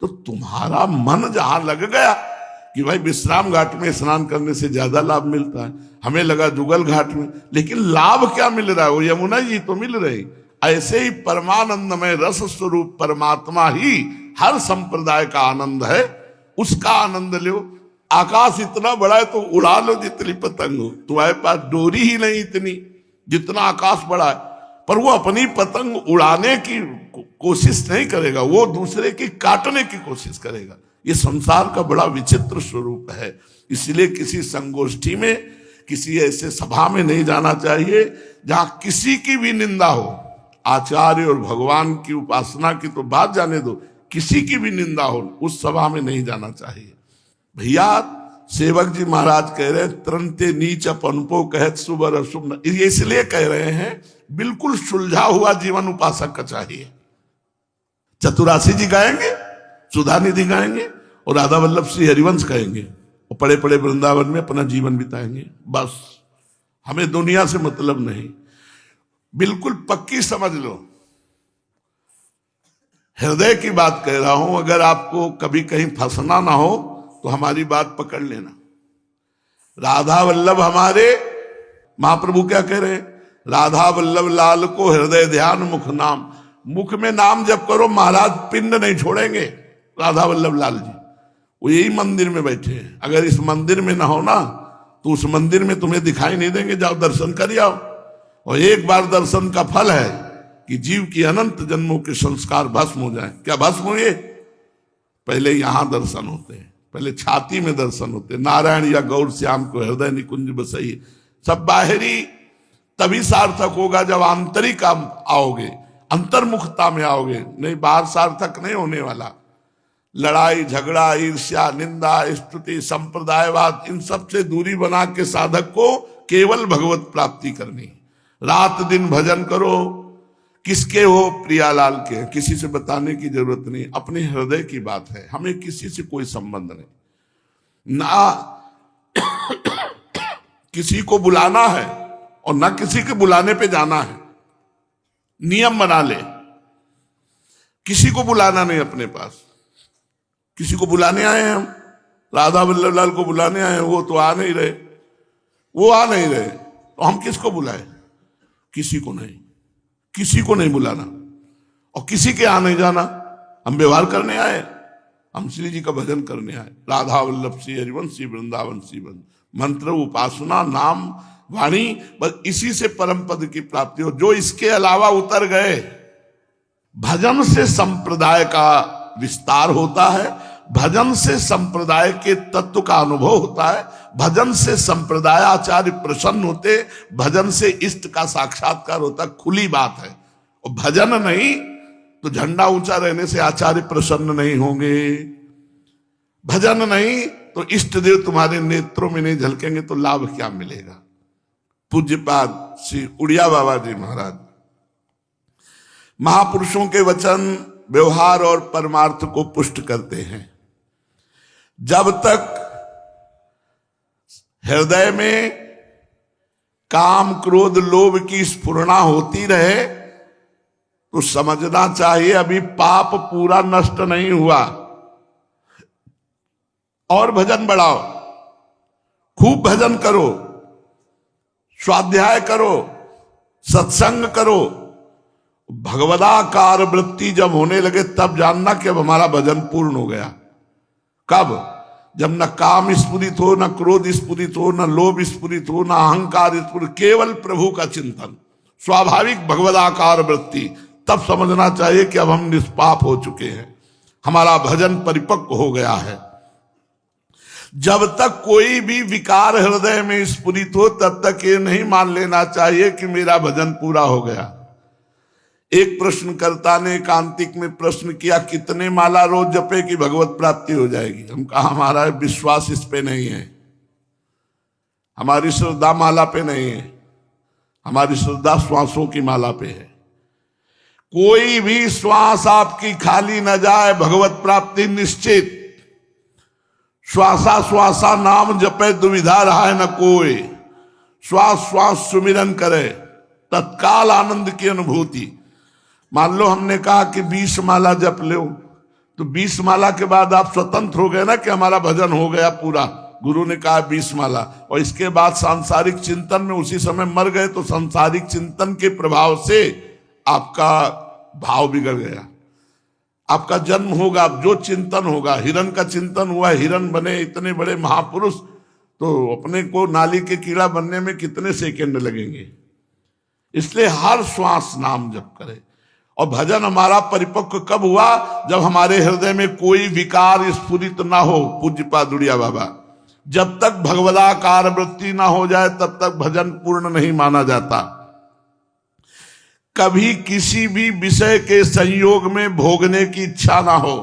तो तुम्हारा मन जहां लग गया कि भाई विश्राम घाट में स्नान करने से ज्यादा लाभ मिलता है, हमें लगा जुगल घाट में। लेकिन लाभ क्या मिल रहा है? वो यमुना जी तो मिल रही। ऐसे ही परमानंदमय रस स्वरूप परमात्मा ही हर संप्रदाय का आनंद है। उसका आनंद लो। आकाश इतना बड़ा है तो उड़ा लो जितनी पतंग हो। तुम्हारे पास डोरी ही नहीं इतनी जितना आकाश बड़ा है, पर वो अपनी पतंग उड़ाने की कोशिश नहीं करेगा, वो दूसरे की काटने की कोशिश करेगा। ये संसार का बड़ा विचित्र स्वरूप है। इसलिए किसी संगोष्ठी में, किसी ऐसे सभा में नहीं जाना चाहिए जहां किसी की भी निंदा हो। आचार्य और भगवान की उपासना की तो बात जाने दो, किसी की भी निंदा हो उस सभा में नहीं जाना चाहिए। भैया सेवक जी महाराज कह रहे हैं त्रंते नीच पनपो कहत सुबर अशुभ। इसलिए कह रहे हैं बिल्कुल सुलझा हुआ जीवन उपासक का चाहिए। चतुरासी जी गाएंगे, सुधा निधि गाएंगे और राधा वल्लभ श्री हरिवंश गाएंगे और पड़े पड़े वृंदावन में अपना जीवन बिताएंगे। बस हमें दुनिया से मतलब नहीं। बिल्कुल पक्की समझ लो। हृदय की बात कह रहा हूं। अगर आपको कभी कहीं फंसना ना हो तो हमारी बात पकड़ लेना। राधा वल्लभ हमारे महाप्रभु क्या कह रहे हैं? राधा वल्लभ लाल को हृदय ध्यान मुख नाम। मुख में नाम जप करो, महाराज पिंड नहीं छोड़ेंगे। राधा वल्लभ लाल जी वो यही मंदिर में बैठे हैं। अगर इस मंदिर में ना हो ना तो उस मंदिर में तुम्हें दिखाई नहीं देंगे। जाओ दर्शन कर आओ। और एक बार दर्शन का फल है कि जीव की अनंत जन्मों के संस्कार भस्म हो जाए। क्या भस्म हुए? पहले यहां दर्शन होते हैं, पहले छाती में दर्शन होते हैं। नारायण या गौर श्याम को हृदय निकुंज बसई। सब बाहरी तभी सार्थक होगा जब आंतरिक आओगे, अंतर्मुखता में आओगे। नहीं बाहर सार्थक नहीं होने वाला। लड़ाई झगड़ा ईर्ष्या निंदा स्तुति संप्रदायवाद इन सब से दूरी बना के साधक को केवल भगवत प्राप्ति करनी। रात दिन भजन करो। किसके हो? प्रियालाल के। किसी से बताने की जरूरत नहीं, अपने हृदय की बात है, हमें किसी से कोई संबंध नहीं। ना किसी को बुलाना है और ना किसी के बुलाने पे जाना है। नियम बना ले, किसी को बुलाना नहीं अपने पास। किसी को बुलाने आए हैं हम, राधा वल्लभ लाल को बुलाने आए हैं, वो तो आ नहीं रहे, वो आ नहीं रहे, तो हम किसको बुलाए? किसी को नहीं, किसी को नहीं बुलाना और किसी के आ नहीं जाना। हम व्यवहार करने आए, हम श्री जी का भजन करने आए। राधा वल्लभ श्री हरिवंशी वृंदावन श्री वृंद, मंत्र उपासना नाम वाणी, बस इसी से परम पद की प्राप्ति हो। जो इसके अलावा उतर गए, भजन से संप्रदाय का विस्तार होता है, भजन से संप्रदाय के तत्व का अनुभव होता है, भजन से संप्रदाय आचार्य प्रसन्न होते, भजन से इष्ट का साक्षात्कार होता। खुली बात है। और भजन नहीं तो झंडा ऊंचा रहने से आचार्य प्रसन्न नहीं होंगे, भजन नहीं तो इष्ट देव तुम्हारे नेत्रों में नहीं झलकेंगे, तो लाभ क्या मिलेगा? पूज्यपाद श्री उड़िया बाबा जी महाराज, महापुरुषों के वचन व्यवहार और परमार्थ को पुष्ट करते हैं। जब तक हृदय में काम क्रोध लोभ की स्फुरणा होती रहे तो समझना चाहिए अभी पाप पूरा नष्ट नहीं हुआ। और भजन बढ़ाओ, खूब भजन करो, स्वाध्याय करो, सत्संग करो। भगवदाकार वृत्ति जब होने लगे तब जानना कि अब हमारा भजन पूर्ण हो गया। कब? जब न काम स्फुरित हो, न क्रोध स्फुरित हो, न लोभ स्फुरित हो, न अहंकार स्फुरित, केवल प्रभु का चिंतन, स्वाभाविक भगवदाकार वृत्ति, तब समझना चाहिए कि अब हम निष्पाप हो चुके हैं, हमारा भजन परिपक्व हो गया है। जब तक कोई भी विकार हृदय में स्फुरित हो तब तक ये नहीं मान लेना चाहिए कि मेरा भजन पूरा हो गया। एक प्रश्नकर्ता ने एकांतिक में प्रश्न किया, कितने माला रोज जपे कि भगवत प्राप्ति हो जाएगी? हम कहा हमारा विश्वास इस पे नहीं है, हमारी श्रद्धा माला पे नहीं है, हमारी श्रद्धा श्वासों की माला पे है। कोई भी श्वास आपकी खाली न जाए, भगवत प्राप्ति निश्चित। श्वासा श्वासा नाम जपे दुविधा रहा न कोई, श्वास श्वास सुमिरन करे तत्काल आनंद की अनुभूति। मान लो हमने कहा कि 20 माला जप लो, तो 20 माला के बाद आप स्वतंत्र हो गए ना कि हमारा भजन हो गया पूरा। गुरु ने कहा 20 माला, और इसके बाद सांसारिक चिंतन में उसी समय मर गए तो सांसारिक चिंतन के प्रभाव से आपका भाव बिगड़ गया, आपका जन्म होगा, जो चिंतन होगा। हिरण का चिंतन हुआ, हिरण बने इतने बड़े महापुरुष, तो अपने को नाली के कीड़ा बनने में कितने सेकंड लगेंगे। इसलिए हर श्वास नाम जप करे। और भजन हमारा परिपक्व कब हुआ? जब हमारे हृदय में कोई विकार स्फुरित ना हो। पूज्यपाद उड़िया बाबा, जब तक भगवदाकार वृत्ति ना हो जाए तब तक भजन पूर्ण नहीं माना जाता। कभी किसी भी विषय के संयोग में भोगने की इच्छा ना हो,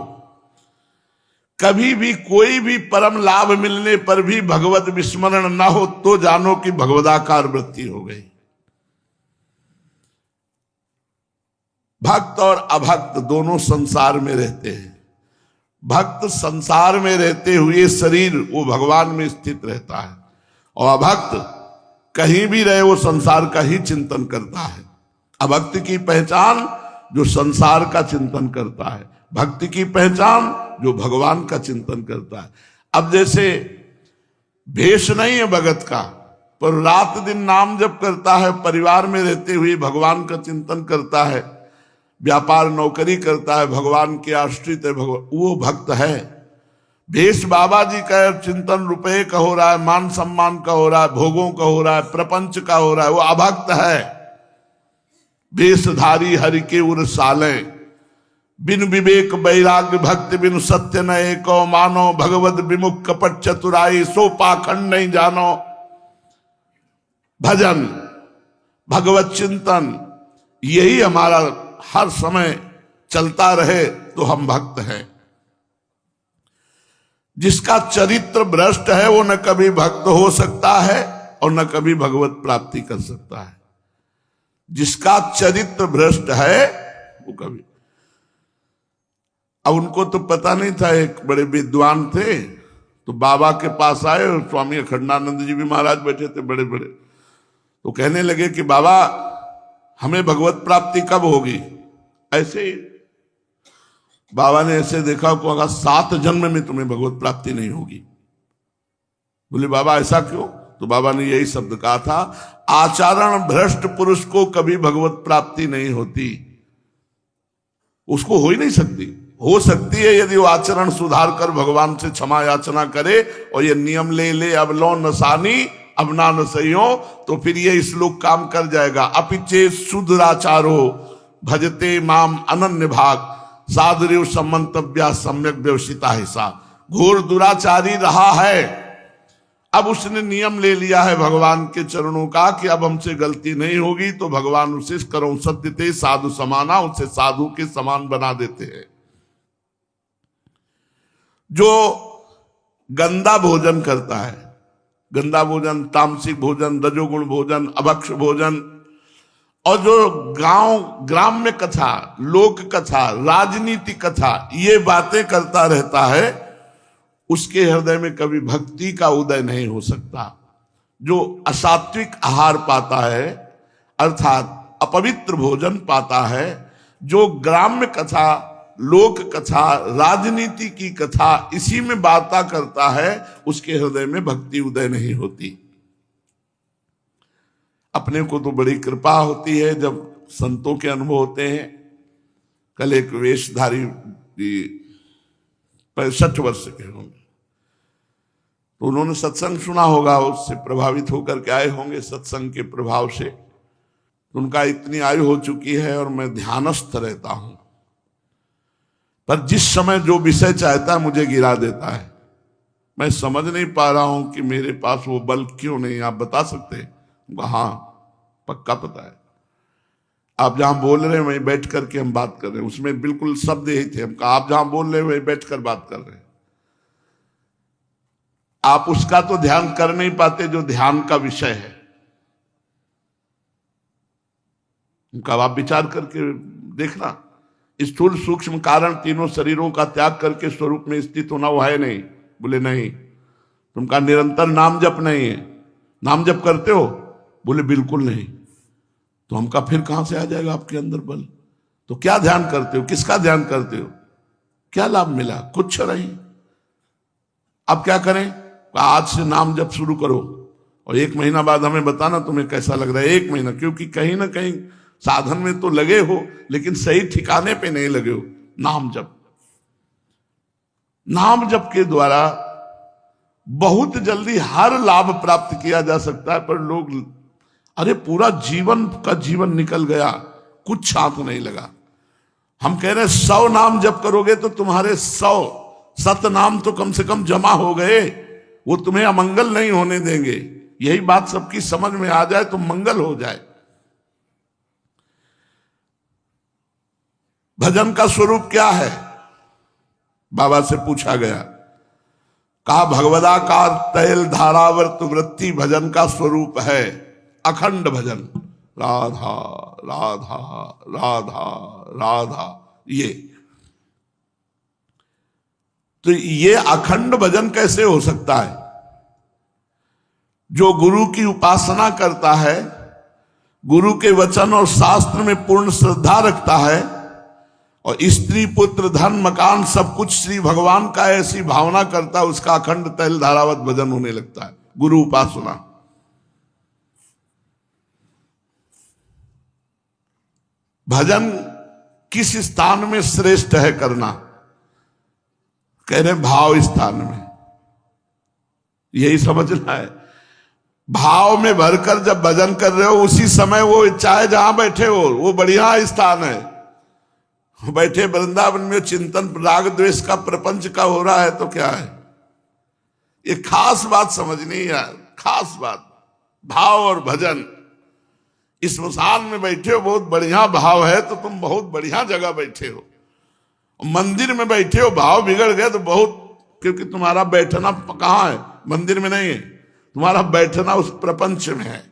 कभी भी कोई भी परम लाभ मिलने पर भी भगवत विस्मरण ना हो, तो जानो कि भगवदाकार वृत्ति हो गई। भक्त और अभक्त दोनों संसार में रहते हैं। भक्त संसार में रहते हुए शरीर वो भगवान में स्थित रहता है, और अभक्त कहीं भी रहे वो संसार का ही चिंतन करता है। अभक्त की पहचान जो संसार का चिंतन करता है, भक्ति की पहचान जो भगवान का चिंतन करता है। अब जैसे भेष नहीं है भगत का, पर रात दिन नाम जप करता है, परिवार में रहते हुए भगवान का चिंतन करता है, व्यापार नौकरी करता है, भगवान के आश्रित है, भगवान, वो भक्त है। भेष बाबा जी का चिंतन रुपए का हो रहा है, मान सम्मान का हो रहा है, भोगों का हो रहा है, प्रपंच का हो रहा है, वो अभक्त है। वेशधारी हरि के उर साले, बिन विवेक वैराग्य भक्ति बिन सत्य न एको मानो, भगवत विमुख कपट चतुराई सो पाखंड नहीं जानो। भजन भगवत चिंतन यही हमारा हर समय चलता रहे तो हम भक्त हैं। जिसका चरित्र भ्रष्ट है वो न कभी भक्त हो सकता है और न कभी भगवत प्राप्ति कर सकता है। जिसका चरित्र भ्रष्ट है वो कभी। अब उनको तो पता नहीं था, एक बड़े विद्वान थे, तो बाबा के पास आए और स्वामी अखंडानंद जी भी महाराज बैठे थे बड़े बड़े, तो कहने लगे कि बाबा हमें भगवत प्राप्ति कब होगी। ऐसे ही बाबा ने ऐसे देखा को कहा 7 जन्म में तुम्हें भगवत प्राप्ति नहीं होगी। बोले बाबा ऐसा क्यों? तो बाबा ने यही शब्द कहा था, आचरण भ्रष्ट पुरुष को कभी भगवत प्राप्ति नहीं होती, उसको हो ही नहीं सकती। हो सकती है यदि वो आचरण सुधार कर भगवान से क्षमा याचना करे और ये नियम ले ले, अब लो नसानी अब ना नसइयो, तो फिर ये श्लोक काम कर जाएगा। अपिचे शुद्राचारो भजते माम अनन्य भाग साधुरेव सम्मंतव्या सम्यक व्यवसिता हिस्सा। घोर दुराचारी रहा है, अब उसने नियम ले लिया है भगवान के चरणों का कि अब हमसे गलती नहीं होगी, तो भगवान उसे करो सत्यते साधु समाना, उसे साधु के समान बना देते हैं। जो गंदा भोजन करता है, गंदा भोजन, तामसिक भोजन, रजोगुण भोजन, अभक्ष भोजन, और जो ग्राम्य कथा, लोक कथा, राजनीति कथा, ये बातें करता रहता है, उसके हृदय में कभी भक्ति का उदय नहीं हो सकता। जो असात्विक आहार पाता है अर्थात अपवित्र भोजन पाता है, जो ग्राम्य कथा, लोक कथा, राजनीति की कथा, इसी में बातें करता है, उसके हृदय में भक्ति उदय नहीं होती। अपने को तो बड़ी कृपा होती है जब संतों के अनुभव होते हैं। कल एक वेशधारी 65 वर्ष के होंगे, तो उन्होंने सत्संग सुना होगा, उससे प्रभावित होकर के आए होंगे सत्संग के प्रभाव से। तो उनका इतनी आयु हो चुकी है और मैं ध्यानस्थ रहता हूं, पर जिस समय जो विषय चाहता है मुझे गिरा देता है। मैं समझ नहीं पा रहा हूं कि मेरे पास वो बल क्यों नहीं, आप बता सकते हैं? हाँ पक्का पता है, आप जहां बोल रहे हैं वहीं बैठ करके हम बात कर रहे हैं। उसमें बिल्कुल शब्द यही थे, हम कहा आप जहां बोल रहे हैं वहीं बैठ कर बात कर रहे हैं। आप उसका तो ध्यान कर नहीं पाते जो ध्यान का विषय है। उनका आप विचार करके देखना, स्थूल सूक्ष्म कारण तीनों शरीरों का त्याग करके स्वरूप में स्थित होना वो है नहीं। बोले नहीं। तुमका निरंतर नाम जप नहीं है, नाम जप करते हो? बोले बिल्कुल नहीं। तो हमका फिर कहां से आ जाएगा आपके अंदर बल? तो क्या ध्यान करते हो, किसका ध्यान करते हो, क्या लाभ मिला? कुछ नहीं। अब क्या करें? आज से नाम जप शुरू करो और 1 महीना बाद हमें बताना तुम्हें कैसा लग रहा है। 1 महीना, क्योंकि कहीं ना कहीं साधन में तो लगे हो लेकिन सही ठिकाने पे नहीं लगे हो। नाम जप, नाम जप के द्वारा बहुत जल्दी हर लाभ प्राप्त किया जा सकता है, पर लोग अरे पूरा जीवन का जीवन निकल गया, कुछ साथ नहीं लगा। हम कह रहे 100 नाम जप करोगे तो तुम्हारे 100 सतनाम तो कम से कम जमा हो गए, वो तुम्हें अमंगल नहीं होने देंगे। यही बात सबकी समझ में आ जाए तो मंगल हो जाए। भजन का स्वरूप क्या है? बाबा से पूछा गया, कहा भगवदाकार तैल धारावर्त वृत्ति भजन का स्वरूप है। अखंड भजन, राधा राधा राधा राधा, ये तो ये अखंड भजन कैसे हो सकता है? जो गुरु की उपासना करता है, गुरु के वचन और शास्त्र में पूर्ण श्रद्धा रखता है, और स्त्री पुत्र धन मकान सब कुछ श्री भगवान का ऐसी भावना करता है, उसका अखंड तैल धारावत भजन होने लगता है। गुरु उपासना। भजन किस स्थान में श्रेष्ठ है करना? कह रहे भाव स्थान में। यही समझना है। भाव में भरकर जब भजन कर रहे हो उसी समय, वो चाहे जहां बैठे हो, वो बढ़िया स्थान है। बैठे वृंदावन में चिंतन राग द्वेष का प्रपंच का हो रहा है तो क्या है? ये खास बात समझनी है, खास बात। भाव और भजन। इस स्मशान में बैठे हो, बहुत बढ़िया भाव है तो तुम बहुत बढ़िया जगह बैठे हो। मंदिर में बैठे हो, भाव बिगड़ गए तो बहुत, क्योंकि तुम्हारा बैठना कहाँ है? मंदिर में नहीं है, तुम्हारा बैठना उस प्रपंच में है।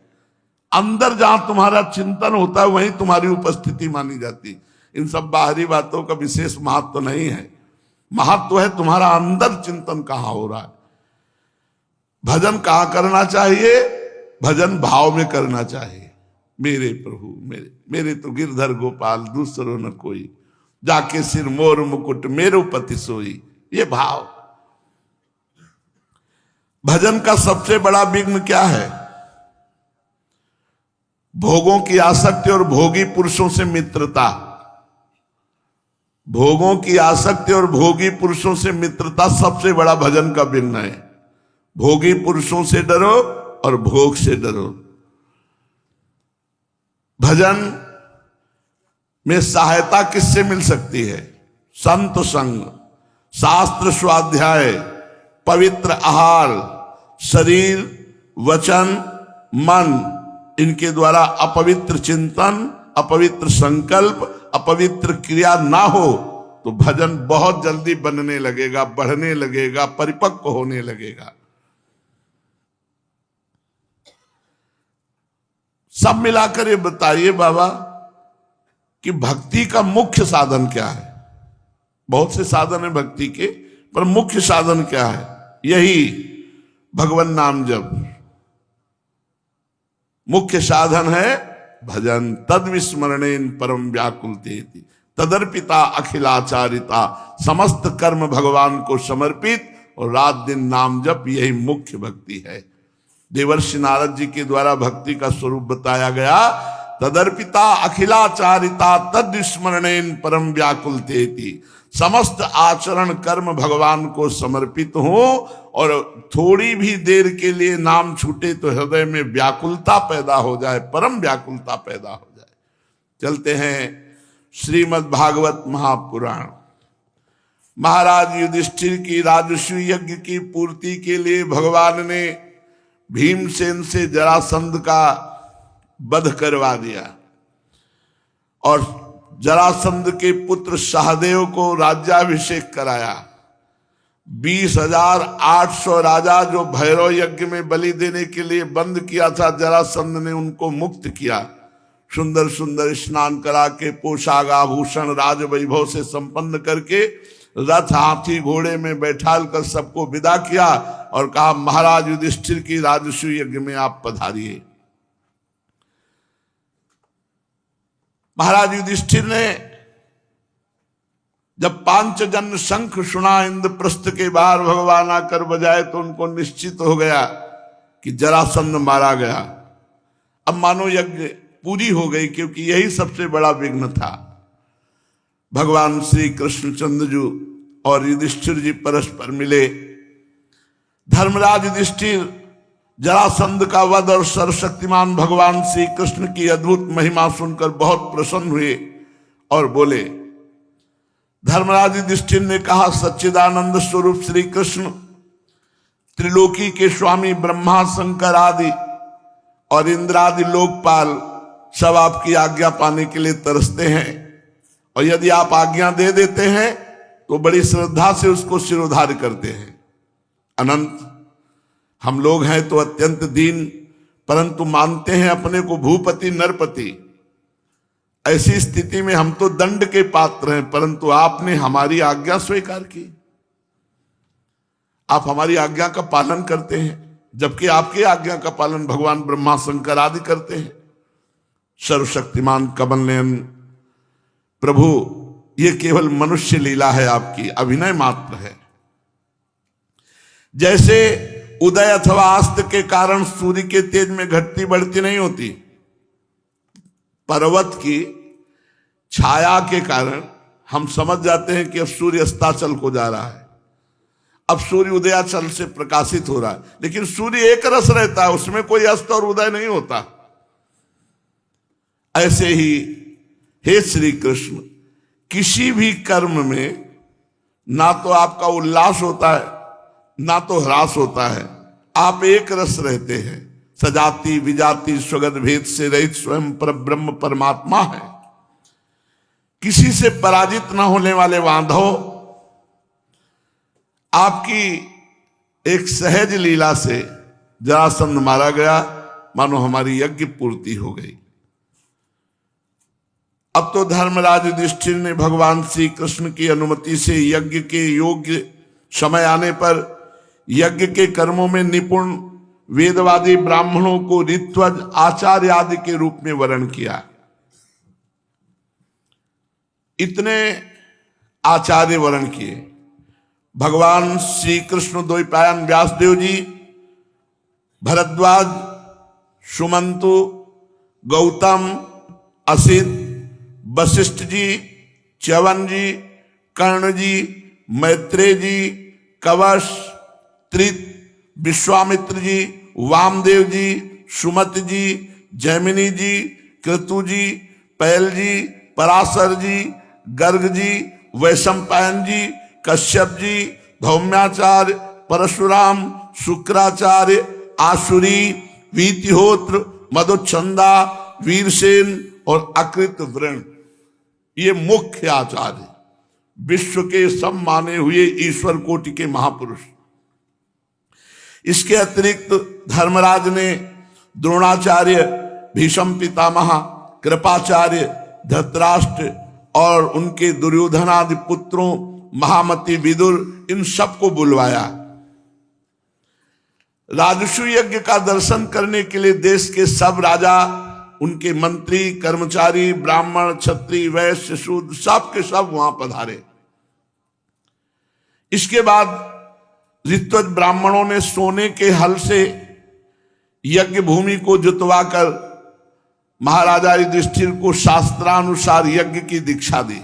अंदर जहां तुम्हारा चिंतन होता है वहीं तुम्हारी उपस्थिति मानी जाती। इन सब बाहरी बातों का विशेष महत्व नहीं है। महत्व है तुम्हारा अंदर चिंतन कहां हो रहा है। भजन कहां करना चाहिए? भजन भाव में करना चाहिए। मेरे प्रभु मेरे मेरे तो गिरधर गोपाल दूसरो न कोई, जाके सिर मोर मुकुट मेरो पति सोई। ये भाव। भजन का सबसे बड़ा विघ्न क्या है? भोगों की आसक्ति और भोगी पुरुषों से मित्रता। भोगों की आसक्ति और भोगी पुरुषों से मित्रता सबसे बड़ा भजन का विघ्न है। भोगी पुरुषों से डरो और भोग से डरो। भजन में सहायता किससे मिल सकती है? संत संग, शास्त्र स्वाध्याय, पवित्र आहार, शरीर वचन मन, इनके द्वारा अपवित्र चिंतन, अपवित्र संकल्प, अपवित्र क्रिया ना हो तो भजन बहुत जल्दी बनने लगेगा, बढ़ने लगेगा, परिपक्व होने लगेगा। सब मिलाकर ये बताइए बाबा कि भक्ति का मुख्य साधन क्या है? बहुत से साधन है भक्ति के, पर मुख्य साधन क्या है? यही भगवान नाम जप। मुख्य साधन है भजन। तद विस्मरणेन परम व्याकुलतेति तदर्पिता अखिलाचारिता, समस्त कर्म भगवान को समर्पित और रात दिन नाम जप, यही मुख्य भक्ति है। देवर्षि नारद जी के द्वारा भक्ति का स्वरूप बताया गया। तदर्पिता अखिलाचारिता तद विस्मरणेन परम व्याकुलतेति, समस्त आचरण कर्म भगवान को समर्पित हो और थोड़ी भी देर के लिए नाम छूटे तो हृदय में व्याकुलता पैदा हो जाए, परम व्याकुलता पैदा हो जाए। चलते हैं श्रीमद् भागवत महापुराण। महाराज युधिष्ठिर की राजस्व यज्ञ की पूर्ति के लिए भगवान ने भीमसेन से जरासंध का वध करवा दिया और जरासंध के पुत्र सहदेव को राज्याभिषेक कराया। 20,800 राजा जो भैरव यज्ञ में बलि देने के लिए बंद किया था, जरासंध ने उनको मुक्त किया। सुंदर सुंदर स्नान करा के, पोशाक आभूषण राज वैभव से संपन्न करके, रथ हाथी घोड़े में बैठाल कर सबको विदा किया और कहा महाराज युधिष्ठिर की राजस्व यज्ञ में आप पधारिए। महाराज युधिष्ठिर ने जब पांचजन्य शंख सुना इंद्रप्रस्थ के बाहर भगवान आकर बजाए तो उनको निश्चित हो गया कि जरासंध मारा गया। अब मानो यज्ञ पूरी हो गई, क्योंकि यही सबसे बड़ा विघ्न था। भगवान श्री कृष्णचंद्र जी और युधिष्ठिर जी परस्पर मिले। धर्मराज युधिष्ठिर जरासंध का वध और सर्वशक्तिमान भगवान श्री कृष्ण की अद्भुत महिमा सुनकर बहुत प्रसन्न हुए और बोले। धर्मराज युधिष्ठिर ने कहा, सच्चिदानंद स्वरूप श्री कृष्ण त्रिलोकी के स्वामी ब्रह्मा शंकर आदि और इंद्रादि लोकपाल सब आपकी आज्ञा पाने के लिए तरसते हैं, और यदि आप आज्ञा दे देते हैं तो बड़ी श्रद्धा से उसको सिरोधार्य करते हैं। अनंत हम लोग हैं तो अत्यंत दीन, परंतु मानते हैं अपने को भूपति नरपति। ऐसी स्थिति में हम तो दंड के पात्र हैं, परंतु आपने हमारी आज्ञा स्वीकार की। आप हमारी आज्ञा का पालन करते हैं, जबकि आपकी आज्ञा का पालन भगवान ब्रह्मा शंकर आदि करते हैं। सर्वशक्तिमान कमल नयन प्रभु, ये केवल मनुष्य लीला है, आपकी अभिनय मात्र है। जैसे उदय अथवा अस्त के कारण सूर्य के तेज में घटती बढ़ती नहीं होती, पर्वत की छाया के कारण हम समझ जाते हैं कि अब सूर्य अस्ताचल को जा रहा है, अब सूर्य उदयाचल से प्रकाशित हो रहा है। लेकिन सूर्य एक रस रहता है, उसमें कोई अस्त और उदय नहीं होता। ऐसे ही हे श्री कृष्ण, किसी भी कर्म में ना तो आपका उल्लास होता है ना तो ह्रास होता है, आप एक रस रहते हैं। सजाति विजाति स्वगत भेद से रहित स्वयं पर ब्रह्म परमात्मा है। किसी से पराजित न होने वाले वांधव, आपकी एक सहज लीला से जरासंध मारा गया मानो हमारी यज्ञ पूर्ति हो गई। अब तो धर्मराज युधिष्ठिर ने भगवान श्री कृष्ण की अनुमति से यज्ञ के योग्य समय आने पर यज्ञ के कर्मों में निपुण वेदवादी ब्राह्मणों को ऋत्वज आचार्य आदि के रूप में वर्ण किया। इतने आचार्य वर्ण किए। भगवान श्री कृष्ण द्वैपायन व्यासदेव जी, भरद्वाज, सुमंतु, गौतम, असित, वशिष्ठ जी, च्यवन जी, कर्ण जी, मैत्रेय जी, कवश, त्रित, विश्वामित्र जी, वामदेव जी, सुमत जी, जैमिनी जी, क्रतु जी, पैल जी, पराशर जी, गर्ग जी, वैशंपायन जी, कश्यप जी, धौम्याचार्य, परशुराम, शुक्राचार्य, आसुरी, वीतिहोत्र, मधुच्छंदा, वीरसेन और अकृत वृण, ये मुख्य आचार्य, विश्व के सब माने हुए ईश्वर कोटि के महापुरुष। इसके अतिरिक्त धर्मराज ने द्रोणाचार्य, भीष्म पितामह, कृपाचार्य, धृतराष्ट्र और उनके दुर्योधनादि पुत्रों, महामती, विदुर, इन सबको बुलवाया। राजस्व यज्ञ का दर्शन करने के लिए देश के सब राजा, उनके मंत्री, कर्मचारी, ब्राह्मण, क्षत्रिय, वैश्य, शूद्र, सब के सब वहां पधारे। इसके बाद ऋत्वज ब्राह्मणों ने सोने के हल से यज्ञ भूमि को जुतवाकर महाराजा युधिष्ठिर को शास्त्रानुसार यज्ञ की दीक्षा दी।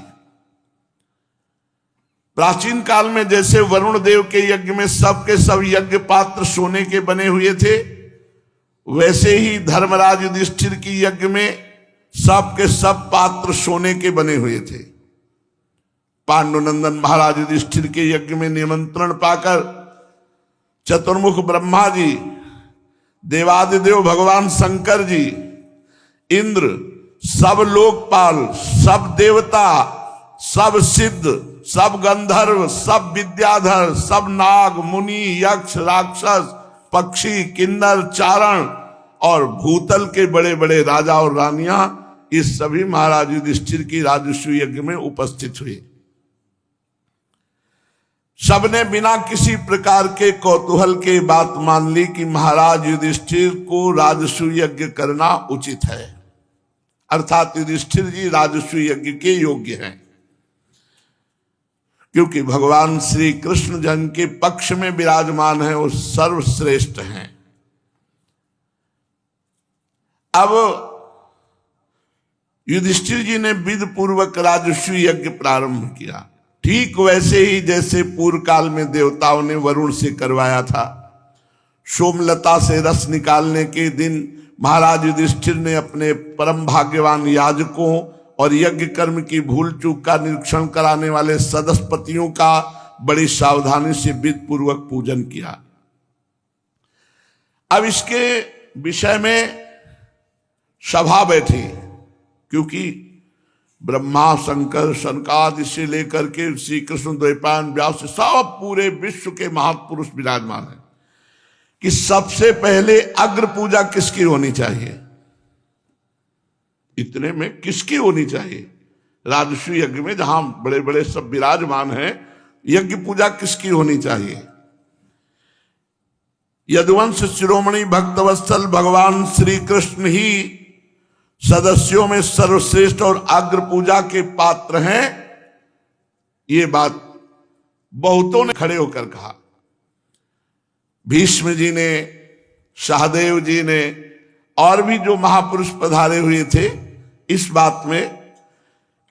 प्राचीन काल में जैसे वरुण देव के यज्ञ में सब के सब यज्ञ पात्र सोने के बने हुए थे, वैसे ही धर्मराज युधिष्ठिर की यज्ञ में सब के सब पात्र सोने के बने हुए थे। पांडुनंदन महाराज युधिष्ठिर के यज्ञ में निमंत्रण पाकर चतुर्मुख ब्रह्मा जी, देवादिदेव भगवान शंकर जी, इंद्र, सब लोकपाल, सब देवता, सब सिद्ध, सब गंधर्व, सब विद्याधर, सब नाग, मुनि, यक्ष, राक्षस, पक्षी, किन्नर, चारण और भूतल के बड़े बड़े राजा और रानियां, इस सभी महाराज युधिष्ठिर की राजस्व यज्ञ में उपस्थित हुए। सबने बिना किसी प्रकार के कौतूहल के बात मान ली कि महाराज युधिष्ठिर को राजस्व यज्ञ करना उचित है, अर्थात युधिष्ठिर जी राजस्व यज्ञ के योग्य हैं, क्योंकि भगवान श्री कृष्ण जन के पक्ष में विराजमान है, वो सर्वश्रेष्ठ हैं। अब युधिष्ठिर जी ने विधि पूर्वक राजस्व यज्ञ प्रारंभ किया, ठीक वैसे ही जैसे पूर्व काल में देवताओं ने वरुण से करवाया था। सोमलता से रस निकालने के दिन महाराज युधिष्ठिर ने अपने परम भाग्यवान याजकों और यज्ञ कर्म की भूल चूक का निरीक्षण कराने वाले सदस्यपतियों का बड़ी सावधानी से विधि पूर्वक पूजन किया। अब इसके विषय में सभा बैठी, क्योंकि ब्रह्मा, शंकर, सनकादि से लेकर के श्री कृष्ण द्वैपायन व्यास, सब पूरे विश्व के महापुरुष विराजमान हैं कि सबसे पहले अग्र पूजा किसकी होनी चाहिए। इतने में किसकी होनी चाहिए? राजस्व यज्ञ में जहां बड़े बड़े सब विराजमान हैं, यज्ञ पूजा किसकी होनी चाहिए? यदुवंश शिरोमणि भक्तवत्सल भगवान श्री कृष्ण ही सदस्यों में सर्वश्रेष्ठ और अग्र पूजा के पात्र हैं। ये बात बहुतों ने खड़े होकर कहा। भीष्म जी ने, सहदेव जी ने और भी जो महापुरुष पधारे हुए थे इस बात में,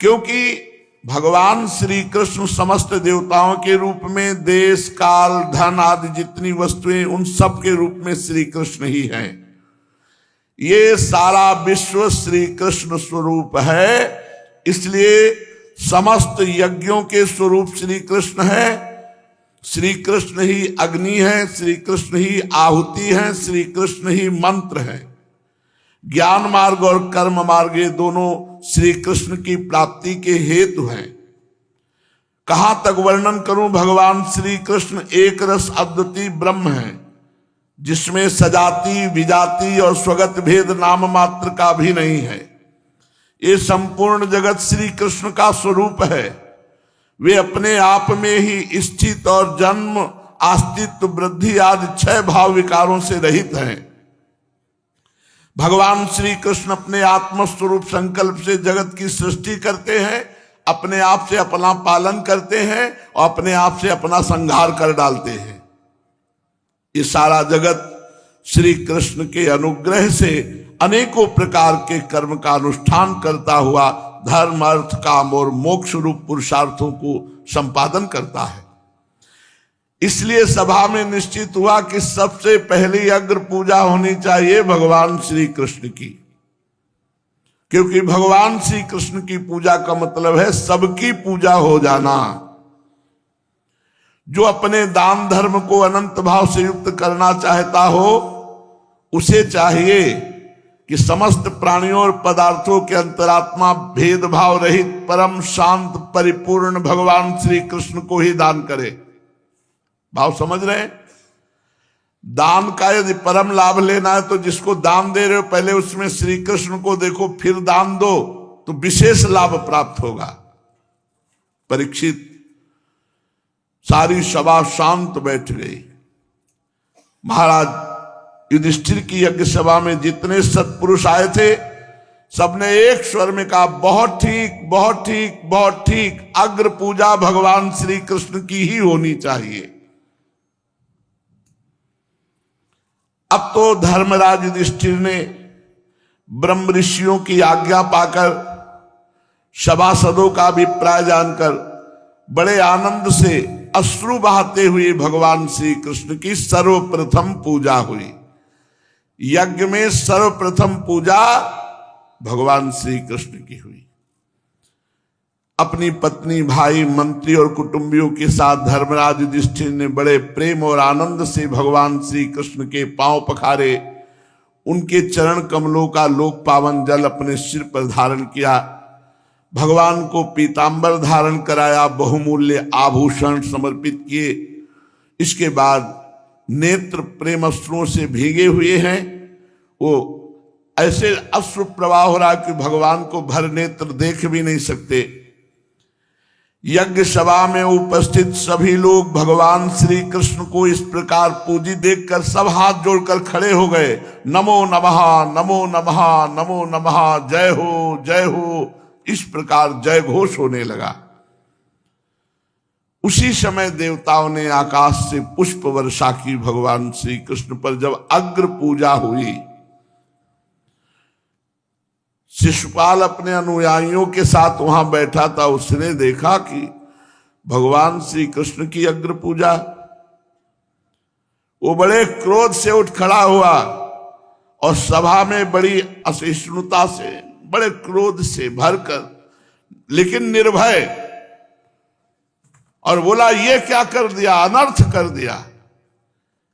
क्योंकि भगवान श्री कृष्ण समस्त देवताओं के रूप में देश, काल, धन आदि जितनी वस्तुएं, उन सब के रूप में श्री कृष्ण ही हैं। ये सारा विश्व श्री कृष्ण स्वरूप है, इसलिए समस्त यज्ञों के स्वरूप श्री कृष्ण है। श्री कृष्ण ही अग्नि है, श्री कृष्ण ही आहुति है, श्री कृष्ण ही मंत्र है। ज्ञान मार्ग और कर्म मार्ग ये दोनों श्री कृष्ण की प्राप्ति के हेतु हैं। कहां तक वर्णन करूं, भगवान श्री कृष्ण एक रस अद्वितीय ब्रह्म है। जिसमें सजाति विजाति और स्वगत भेद नाम मात्र का भी नहीं है। ये संपूर्ण जगत श्री कृष्ण का स्वरूप है। वे अपने आप में ही स्थित और जन्म अस्तित्व वृद्धि आदि 6 भाव विकारों से रहित हैं। भगवान श्री कृष्ण अपने आत्म स्वरूप संकल्प से जगत की सृष्टि करते हैं, अपने आप से अपना पालन करते हैं और अपने आप से अपना संहार कर डालते हैं। ये सारा जगत श्री कृष्ण के अनुग्रह से अनेकों प्रकार के कर्म का अनुष्ठान करता हुआ धर्म अर्थ काम और मोक्ष रूप पुरुषार्थों को संपादन करता है। इसलिए सभा में निश्चित हुआ कि सबसे पहली अग्र पूजा होनी चाहिए भगवान श्री कृष्ण की, क्योंकि भगवान श्री कृष्ण की पूजा का मतलब है सबकी पूजा हो जाना। जो अपने दान धर्म को अनंत भाव से युक्त करना चाहता हो, उसे चाहिए कि समस्त प्राणियों और पदार्थों के अंतरात्मा भेदभाव रहित परम शांत परिपूर्ण भगवान श्री कृष्ण को ही दान करे। भाव समझ रहे हैं? दान का यदि परम लाभ लेना है तो जिसको दान दे रहे हो पहले उसमें श्री कृष्ण को देखो, फिर दान दो तो विशेष लाभ प्राप्त होगा। परीक्षित, सारी सभा शांत बैठ गई। महाराज युधिष्ठिर की यज्ञ सभा में जितने सत्पुरुष आए थे सबने एक स्वर में कहा, बहुत ठीक बहुत ठीक बहुत ठीक, अग्र पूजा भगवान श्री कृष्ण की ही होनी चाहिए। अब तो धर्मराज युधिष्ठिर ने ब्रह्म ऋषियों की आज्ञा पाकर सभासदों का अभिप्राय जानकर बड़े आनंद से अश्रु बहाते हुए भगवान श्री कृष्ण की सर्वप्रथम पूजा हुई। यज्ञ में सर्वप्रथम पूजा भगवान श्री कृष्ण की हुई। अपनी पत्नी, भाई, मंत्री और कुटुंबियों के साथ धर्मराज युधिष्ठिर ने बड़े प्रेम और आनंद से भगवान श्री कृष्ण के पांव पखारे, उनके चरण कमलों का लोक पावन जल अपने सिर पर धारण किया, भगवान को पीतांबर धारण कराया, बहुमूल्य आभूषण समर्पित किए। इसके बाद नेत्र प्रेम अश्रुओं से भीगे हुए हैं, वो ऐसे अश्रु प्रवाह हो रहा कि भगवान को भर नेत्र देख भी नहीं सकते। यज्ञ सभा में उपस्थित सभी लोग भगवान श्री कृष्ण को इस प्रकार पूजी देखकर सब हाथ जोड़कर खड़े हो गए। नमो नमः नमो नमः नमो नमः, जय हो जय हो, इस प्रकार जय घोष होने लगा। उसी समय देवताओं ने आकाश से पुष्प वर्षा की भगवान श्री कृष्ण पर। जब अग्र पूजा हुई, शिशुपाल अपने अनुयायियों के साथ वहां बैठा था। उसने देखा कि भगवान श्री कृष्ण की अग्र पूजा, वो बड़े क्रोध से उठ खड़ा हुआ और सभा में बड़ी असहिष्णुता से, बड़े क्रोध से भरकर लेकिन निर्भय, और बोला, ये क्या कर दिया, अनर्थ कर दिया।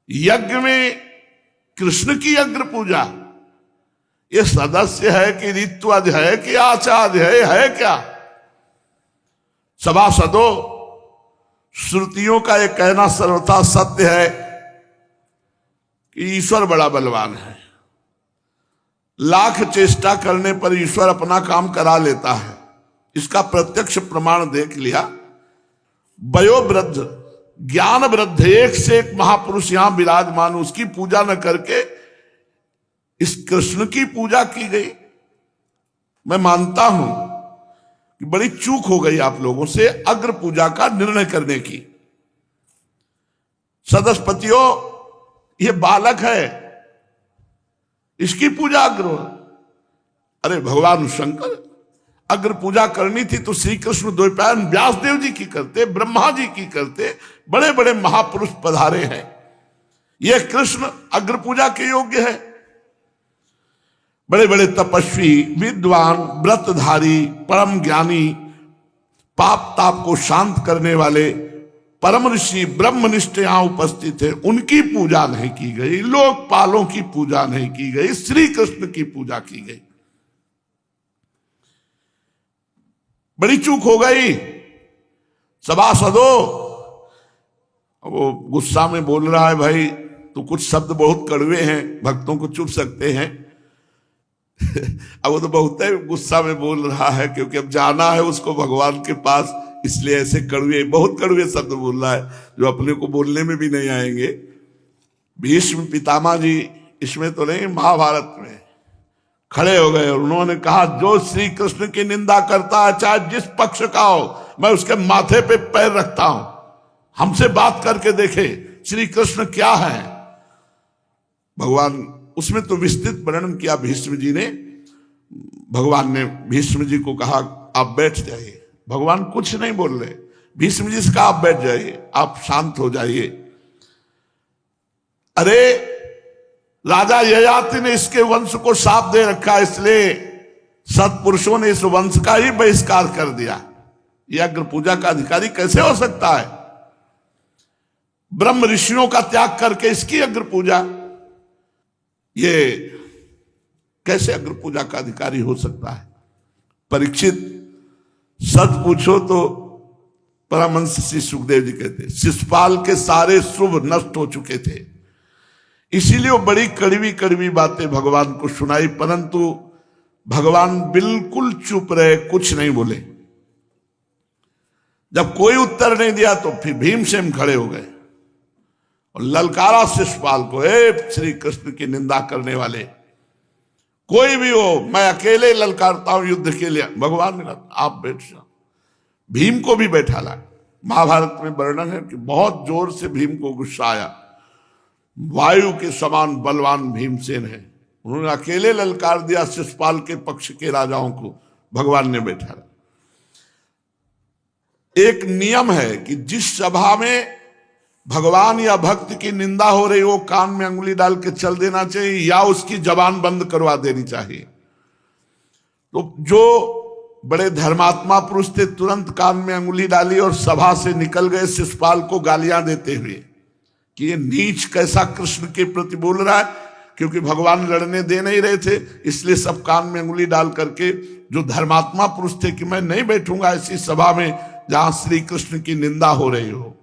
यज्ञ में कृष्ण की अग्र पूजा, ये सदस्य है कि ऋत्वज है कि आचार्य है क्या? सभासदों, श्रुतियों का यह कहना सर्वथा सत्य है कि ईश्वर बड़ा बलवान है। लाख चेष्टा करने पर ईश्वर अपना काम करा लेता है। इसका प्रत्यक्ष प्रमाण देख लिया। वयोवृद्ध, ज्ञान वृद्ध, एक से एक महापुरुष यहां विराजमान, उसकी पूजा न करके इस कृष्ण की पूजा की गई। मैं मानता हूं कि बड़ी चूक हो गई आप लोगों से अग्र पूजा का निर्णय करने की। सदस्यपतियों, ये बालक है, इसकी पूजा अग्र हो। अरे भगवान शंकर, अग्र पूजा करनी थी तो श्री कृष्ण द्वैपायन व्यास देव जी की करते, ब्रह्मा जी की करते, बड़े बड़े महापुरुष पधारे हैं। ये कृष्ण अग्र पूजा के योग्य है। बड़े बड़े तपस्वी, विद्वान, व्रतधारी, परम ज्ञानी, पाप ताप को शांत करने वाले परम ऋषि ब्रह्मनिष्ठ यहां उपस्थित है, उनकी पूजा नहीं की गई, लोकपालों की पूजा नहीं की गई, श्री कृष्ण की पूजा की गई। बड़ी चूक हो गई। सभासदों, वो गुस्सा में बोल रहा है, भाई तो कुछ शब्द बहुत कड़वे हैं, भक्तों को चुभ सकते हैं। अब वो तो बहुत गुस्सा में बोल रहा है, क्योंकि अब जाना है उसको भगवान के पास, इसलिए ऐसे कड़वे, बहुत कड़वे शब्द बोल रहा है जो अपने को बोलने में भी नहीं आएंगे। भीष्म पितामह जी, इसमें तो नहीं, महाभारत में खड़े हो गए और उन्होंने कहा, जो श्री कृष्ण की निंदा करता है चाहे जिस पक्ष का हो, मैं उसके माथे पे पैर रखता हूं, हमसे बात करके देखे श्री कृष्ण क्या है। भगवान, उसमें तो विस्तृत वर्णन किया भीष्म जी ने। भगवान ने भीष्म जी को कहा, आप बैठ जाइए। भगवान कुछ नहीं बोल रहे, भीष्म जी से कहा, आप बैठ जाइए, आप शांत हो जाइए। अरे राजा ययाति ने इसके वंश को शाप दे रखा, इसलिए सत्पुरुषों ने इस वंश का ही बहिष्कार कर दिया। यह अग्र पूजा का अधिकारी कैसे हो सकता है? ब्रह्म ऋषियों का त्याग करके इसकी अग्र पूजा, ये कैसे अग्र पूजा का अधिकारी हो सकता है? परीक्षित, सच पूछो तो परमहंस श्री सुखदेव जी कहते, शिशुपाल के सारे शुभ नष्ट हो चुके थे, इसीलिए वो बड़ी कड़वी कड़वी बातें भगवान को सुनाई, परंतु भगवान बिल्कुल चुप रहे, कुछ नहीं बोले। जब कोई उत्तर नहीं दिया तो फिर भीमसेन खड़े हो गए और ललकारा शिशुपाल को, ए श्री कृष्ण की निंदा करने वाले, कोई भी हो, मैं अकेले ललकारता हूं युद्ध के लिए। भगवान ने कहा, आप बैठ जाओ। भीम को भी बैठा ला। महाभारत में वर्णन है कि बहुत जोर से भीम को गुस्सा आया। वायु के समान बलवान भीमसेन है, उन्होंने अकेले ललकार दिया शिशुपाल के पक्ष के राजाओं को। भगवान ने बैठा। एक नियम है कि जिस सभा में भगवान या भक्त की निंदा हो रही हो, कान में अंगुली डाल के चल देना चाहिए या उसकी जबान बंद करवा देनी चाहिए। तो जो बड़े धर्मात्मा पुरुष थे, तुरंत कान में अंगुली डाली और सभा से निकल गए शिशुपाल को गालियां देते हुए कि ये नीच कैसा कृष्ण के प्रति बोल रहा है। क्योंकि भगवान लड़ने दे नहीं रहे थे, इसलिए सब कान में अंगुली डाल करके जो धर्मात्मा पुरुष थे कि मैं नहीं बैठूंगा ऐसी सभा में जहां श्री कृष्ण की निंदा हो रही हो।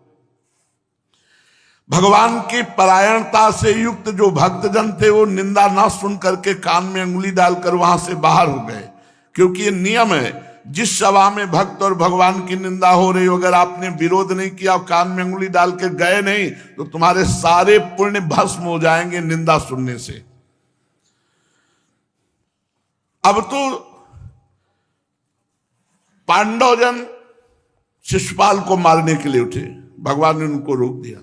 भगवान की परायणता से युक्त जो भक्तजन थे वो निंदा ना सुन करके कान में अंगुली डालकर वहां से बाहर हो गए। क्योंकि ये नियम है, जिस सभा में भक्त और भगवान की निंदा हो रही हो, अगर आपने विरोध नहीं किया, कान में अंगुली डाल के गए नहीं, तो तुम्हारे सारे पुण्य भस्म हो जाएंगे निंदा सुनने से। अब तो पांडवजन शिशुपाल को मारने के लिए उठे, भगवान ने उनको रोक दिया।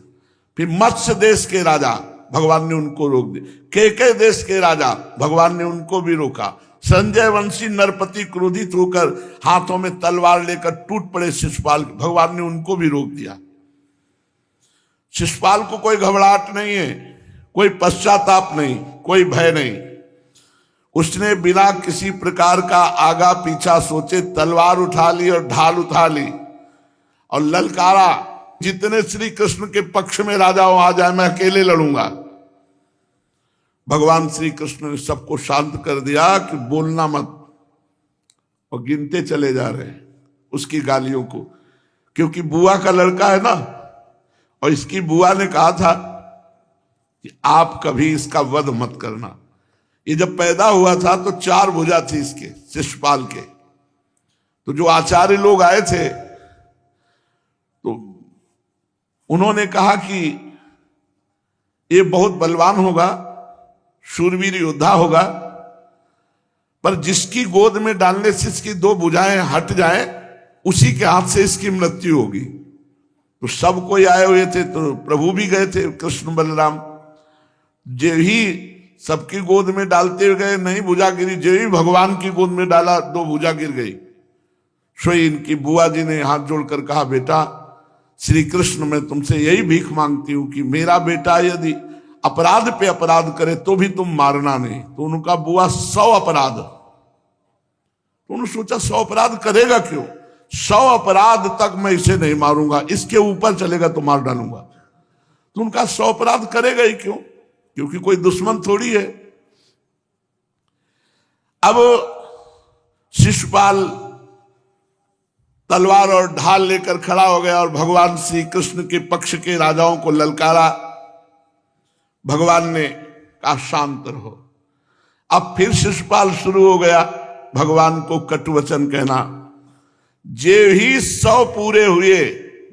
फिर मत्स्य देश के राजा, भगवान ने उनको रोक दिया। केके देश के राजा, भगवान ने उनको भी रोका। संजय वंशी नरपति क्रोधित होकर हाथों में तलवार लेकर टूट पड़े शिशुपाल, भगवान ने उनको भी रोक दिया। शिशुपाल को कोई घबराहट नहीं है, कोई पश्चाताप नहीं, कोई भय नहीं। उसने बिना किसी प्रकार का आगा पीछा सोचे तलवार उठा ली और ढाल उठा ली और ललकारा, जितने श्री कृष्ण के पक्ष में राजा हो आ जाए, मैं अकेले लड़ूंगा। भगवान श्री कृष्ण ने सबको शांत कर दिया कि बोलना मत, और गिनते चले जा रहे हैं उसकी गालियों को। क्योंकि बुआ का लड़का है ना, और इसकी बुआ ने कहा था कि आप कभी इसका वध मत करना। ये जब पैदा हुआ था तो 4 भुजा थी इसके, शिशुपाल के। तो जो आचार्य लोग आए थे तो उन्होंने कहा कि ये बहुत बलवान होगा, शूरवीर योद्धा होगा, पर जिसकी गोद में डालने से इसकी 2 भुजाएं हट जाएं, उसी के हाथ से इसकी मृत्यु होगी। तो सब कोई आए हुए थे, तो प्रभु भी गए थे, कृष्ण बलराम। जो ही सबकी गोद में डालते हुए गए, नहीं भुजा गिरी। जो ही भगवान की गोद में डाला, 2 भुजा गिर गई। सो इनकी बुआ जी ने हाथ जोड़कर कहा, बेटा श्री कृष्ण, मैं तुमसे यही भीख मांगती हूं कि मेरा बेटा यदि अपराध पे अपराध करे तो भी तुम मारना नहीं। तो उनका बुआ 100 अपराध, तो उन्होंने सोचा 100 अपराध करेगा क्यों, 100 अपराध तक मैं इसे नहीं मारूंगा, इसके ऊपर चलेगा तो मार डालूंगा। तो उनका 100 अपराध करेगा ही क्यों, क्योंकि कोई दुश्मन थोड़ी है। अब शिशुपाल तलवार और ढाल लेकर खड़ा हो गया और भगवान श्री कृष्ण के पक्ष के राजाओं को ललकारा। भगवान ने कहा शांत रहो। अब फिर शिशुपाल शुरू हो गया भगवान को कटुवचन कहना। जे ही 100 पूरे हुए,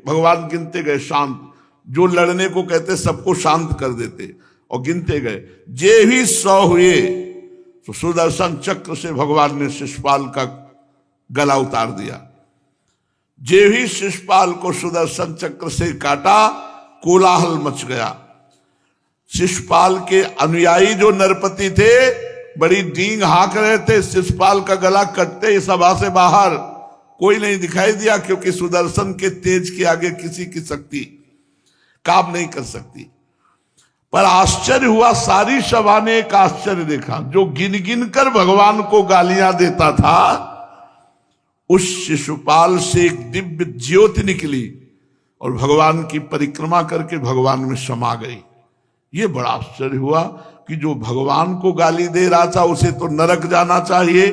भगवान गिनते गए शांत, जो लड़ने को कहते सबको शांत कर देते, और गिनते गए। जे ही 100 हुए तो सुदर्शन चक्र से भगवान ने शिशुपाल का गला उतार दिया। जे ही शिशुपाल को सुदर्शन चक्र से काटा, कोलाहल मच गया। शिशुपाल के अनुयायी जो नरपति थे बड़ी डींग हाँक रहे थे। शिशुपाल का गला कटते ही सभा से बाहर कोई नहीं दिखाई दिया, क्योंकि सुदर्शन के तेज के आगे किसी की शक्ति काम नहीं कर सकती। पर आश्चर्य हुआ, सारी सभा ने एक आश्चर्य देखा। जो गिन गिन कर भगवान को गालियां देता था, उस शिशुपाल से एक दिव्य ज्योति निकली और भगवान की परिक्रमा करके भगवान में समा गई। ये बड़ा आश्चर्य हुआ कि जो भगवान को गाली दे रहा था उसे तो नरक जाना चाहिए,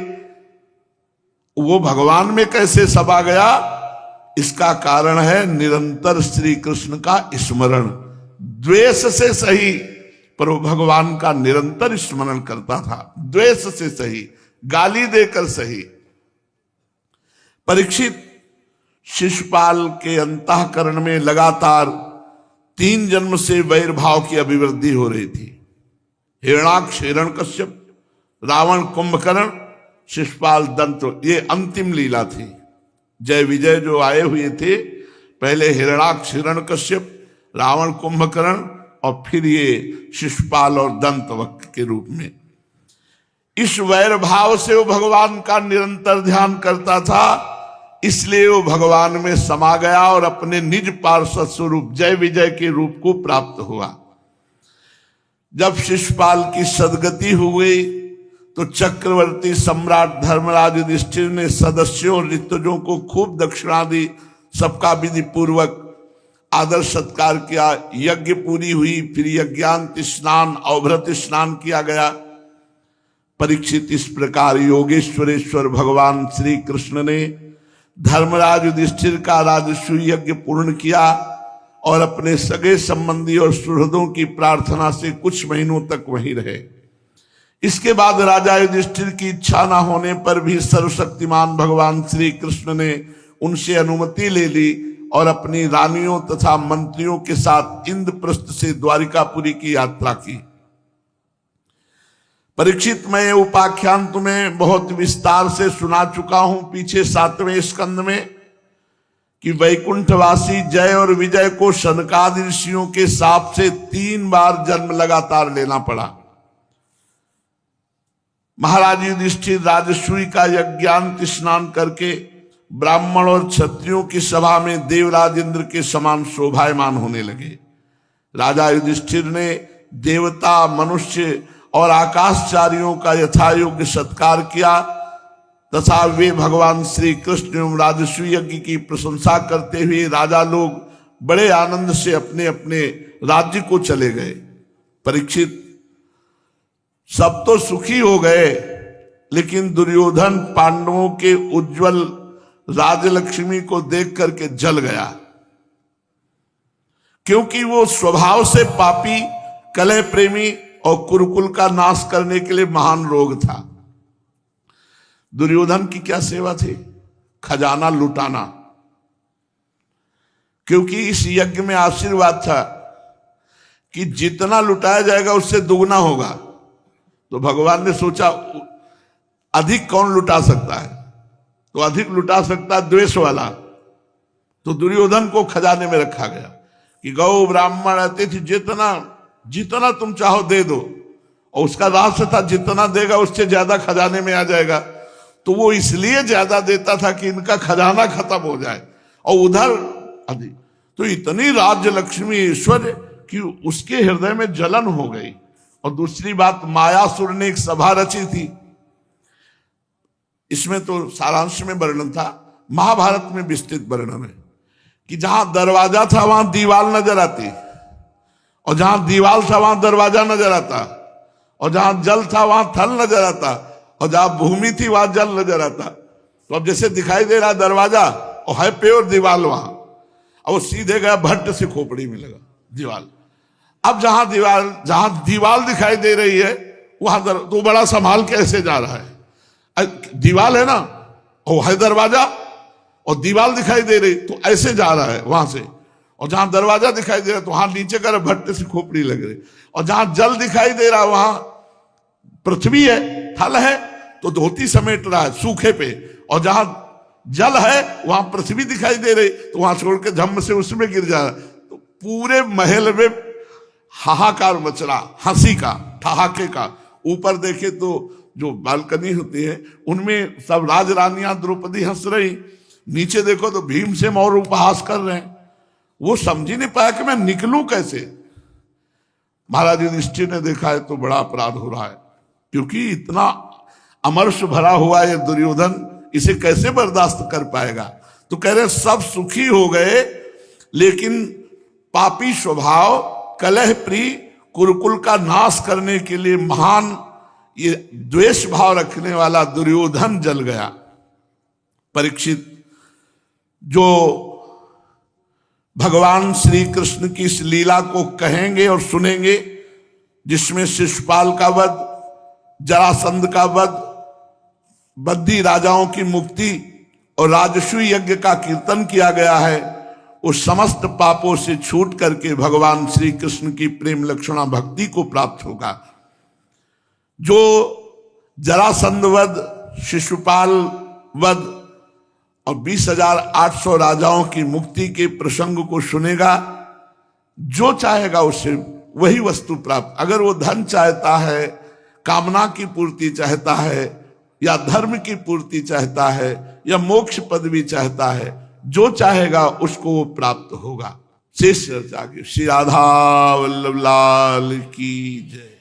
वो भगवान में कैसे समा गया? इसका कारण है निरंतर श्री कृष्ण का स्मरण। द्वेष से सही, पर वो भगवान का निरंतर स्मरण करता था। द्वेष से सही, गाली देकर सही। परीक्षित, शिशुपाल के अंतःकरण में लगातार 3 जन्म से वैर भाव की अभिवृद्धि हो रही थी। हिरण्याक्ष हिरण्यकश्यप, रावण कुंभकर्ण, शिशुपाल दंत, ये अंतिम लीला थी। जय विजय जो आए हुए थे, पहले हिरण्याक्ष हिरण्यकश्यप, रावण कुंभकर्ण, और फिर ये शिशुपाल और दंतवक्र के रूप में। इस वैर भाव से वो भगवान का निरंतर ध्यान करता था, इसलिए वो भगवान में समा गया और अपने निज पार्षद स्वरूप जय विजय के रूप को प्राप्त हुआ। जब शिशुपाल की सदगति हो गई तो चक्रवर्ती सम्राट धर्मराज युधिष्ठिर ने सदस्यों और ऋतुजों को खूब दक्षिणा दी। सबका विधि पूर्वक आदर सत्कार किया। यज्ञ पूरी हुई, फिर यज्ञांत स्नान, अवभृत स्नान किया गया। परीक्षित, इस प्रकार योगेश्वरेश्वर भगवान श्री कृष्ण ने धर्मराज युधिष्ठिर का राजस्व यज्ञ पूर्ण किया और अपने सगे संबंधी और सुहृदों की प्रार्थना से कुछ महीनों तक वहीं रहे। इसके बाद राजा युधिष्ठिर की इच्छा न होने पर भी सर्वशक्तिमान भगवान श्री कृष्ण ने उनसे अनुमति ले ली और अपनी रानियों तथा मंत्रियों के साथ इंद्रप्रस्थ से द्वारिकापुरी की यात्रा की। परीक्षित, मैं उपाख्यान तुम्हें बहुत विस्तार से सुना चुका हूं पीछे 7वें स्कंद में, कि वैकुंठवासी जय और विजय को शनकादि ऋषियों के शाप से 3 बार जन्म लगातार लेना पड़ा। महाराज युधिष्ठिर राजसूय का यज्ञांत स्नान करके ब्राह्मण और क्षत्रियों की सभा में देवराज इंद्र के समान शोभायमान होने लगे। राजा युधिष्ठिर ने देवता, मनुष्य और आकाशचारियों का यथायोग्य सत्कार किया तथा वे भगवान श्री कृष्ण एवं राजसूय यज्ञ की प्रशंसा करते हुए राजा लोग बड़े आनंद से अपने अपने राज्य को चले गए। परीक्षित, सब तो सुखी हो गए, लेकिन दुर्योधन पांडवों के उज्जवल राजलक्ष्मी को देख करके जल गया, क्योंकि वो स्वभाव से पापी, कलह प्रेमी और कुरुकुल का नाश करने के लिए महान रोग था। दुर्योधन की क्या सेवा थी? खजाना लुटाना, क्योंकि इस यज्ञ में आशीर्वाद था कि जितना लुटाया जाएगा उससे दुगना होगा। तो भगवान ने सोचा अधिक कौन लुटा सकता है, तो अधिक लुटा सकता है द्वेष वाला। तो दुर्योधन को खजाने में रखा गया कि गौ ब्राह्मण अतिथि जितना तुम चाहो दे दो, और उसका रहस्य था जितना देगा उससे ज्यादा खजाने में आ जाएगा। तो वो इसलिए ज्यादा देता था कि इनका खजाना खत्म हो जाए, और उधर अधिक। तो इतनी राज्य लक्ष्मी ऐश्वर्य कि उसके हृदय में जलन हो गई। और दूसरी बात, मायासुर ने एक सभा रची थी। इसमें तो सारांश में वर्णन था, महाभारत में विस्तृत वर्णन है कि जहां दरवाजा था वहां दीवार नजर आती, और जहां दीवार था वहां दरवाजा नजर आता, और जहां जल था वहां थल नजर आता, और जहां भूमि थी वहां जल नजर आता। तो अब जैसे दिखाई दे रहा दरवाजा और है प्योर दीवार वहां, और वो सीधे गया भट्ट से खोपड़ी में लगा दीवार। अब जहां दीवार दिखाई दे रही है वहां तो बड़ा संभाल के ऐसे जा रहा है। दीवार है ना, वो है दरवाजा, और दीवार दिखाई दे रही तो ऐसे जा रहा है वहां से। और जहां दरवाजा दिखाई दे रहा है तो वहां नीचे कर भट्टे से खोपड़ी लग रही। और जहां जल दिखाई दे रहा है वहां पृथ्वी है, थल है, तो धोती समेट रहा है सूखे पे। और जहां जल है वहां पृथ्वी दिखाई दे रही तो वहां छोड़ के झम से उसमें गिर जा रहा। तो पूरे महल में हाहाकार मच रहा, हंसी का, ठहाके का। ऊपर देखे तो जो बालकनी होती है उनमें सब राजरानियां द्रौपदी हंस रही, नीचे देखो तो भीमसेन और उपहास कर रहे हैं। वो समझ ही नहीं पाया कि मैं निकलूं कैसे। महाराज युधिष्ठिर ने देखा है तो बड़ा अपराध हो रहा है, क्योंकि इतना अमर्ष भरा हुआ है दुर्योधन, इसे कैसे बर्दाश्त कर पाएगा। तो कह रहे सब सुखी हो गए, लेकिन पापी स्वभाव, कलह प्रिय, कुरुकुल का नाश करने के लिए महान ये द्वेष भाव रखने वाला दुर्योधन जल गया। परीक्षित जो भगवान श्री कृष्ण की इस लीला को कहेंगे और सुनेंगे, जिसमें शिशुपाल का वध, जरासंध का वध, बद्दी राजाओं की मुक्ति और राजसूय यज्ञ का कीर्तन किया गया है, उस समस्त पापों से छूट करके भगवान श्री कृष्ण की प्रेम लक्षणा भक्ति को प्राप्त होगा। जो जरासंध वध, शिशुपाल वध और 20,800 राजाओं की मुक्ति के प्रसंग को सुनेगा, जो चाहेगा उससे वही वस्तु प्राप्त। अगर वो धन चाहता है, कामना की पूर्ति चाहता है, या धर्म की पूर्ति चाहता है, या मोक्ष पदवी चाहता है, जो चाहेगा उसको वो प्राप्त होगा। शेष चर्चा की। श्री राधा वल्लभ लाल की जय।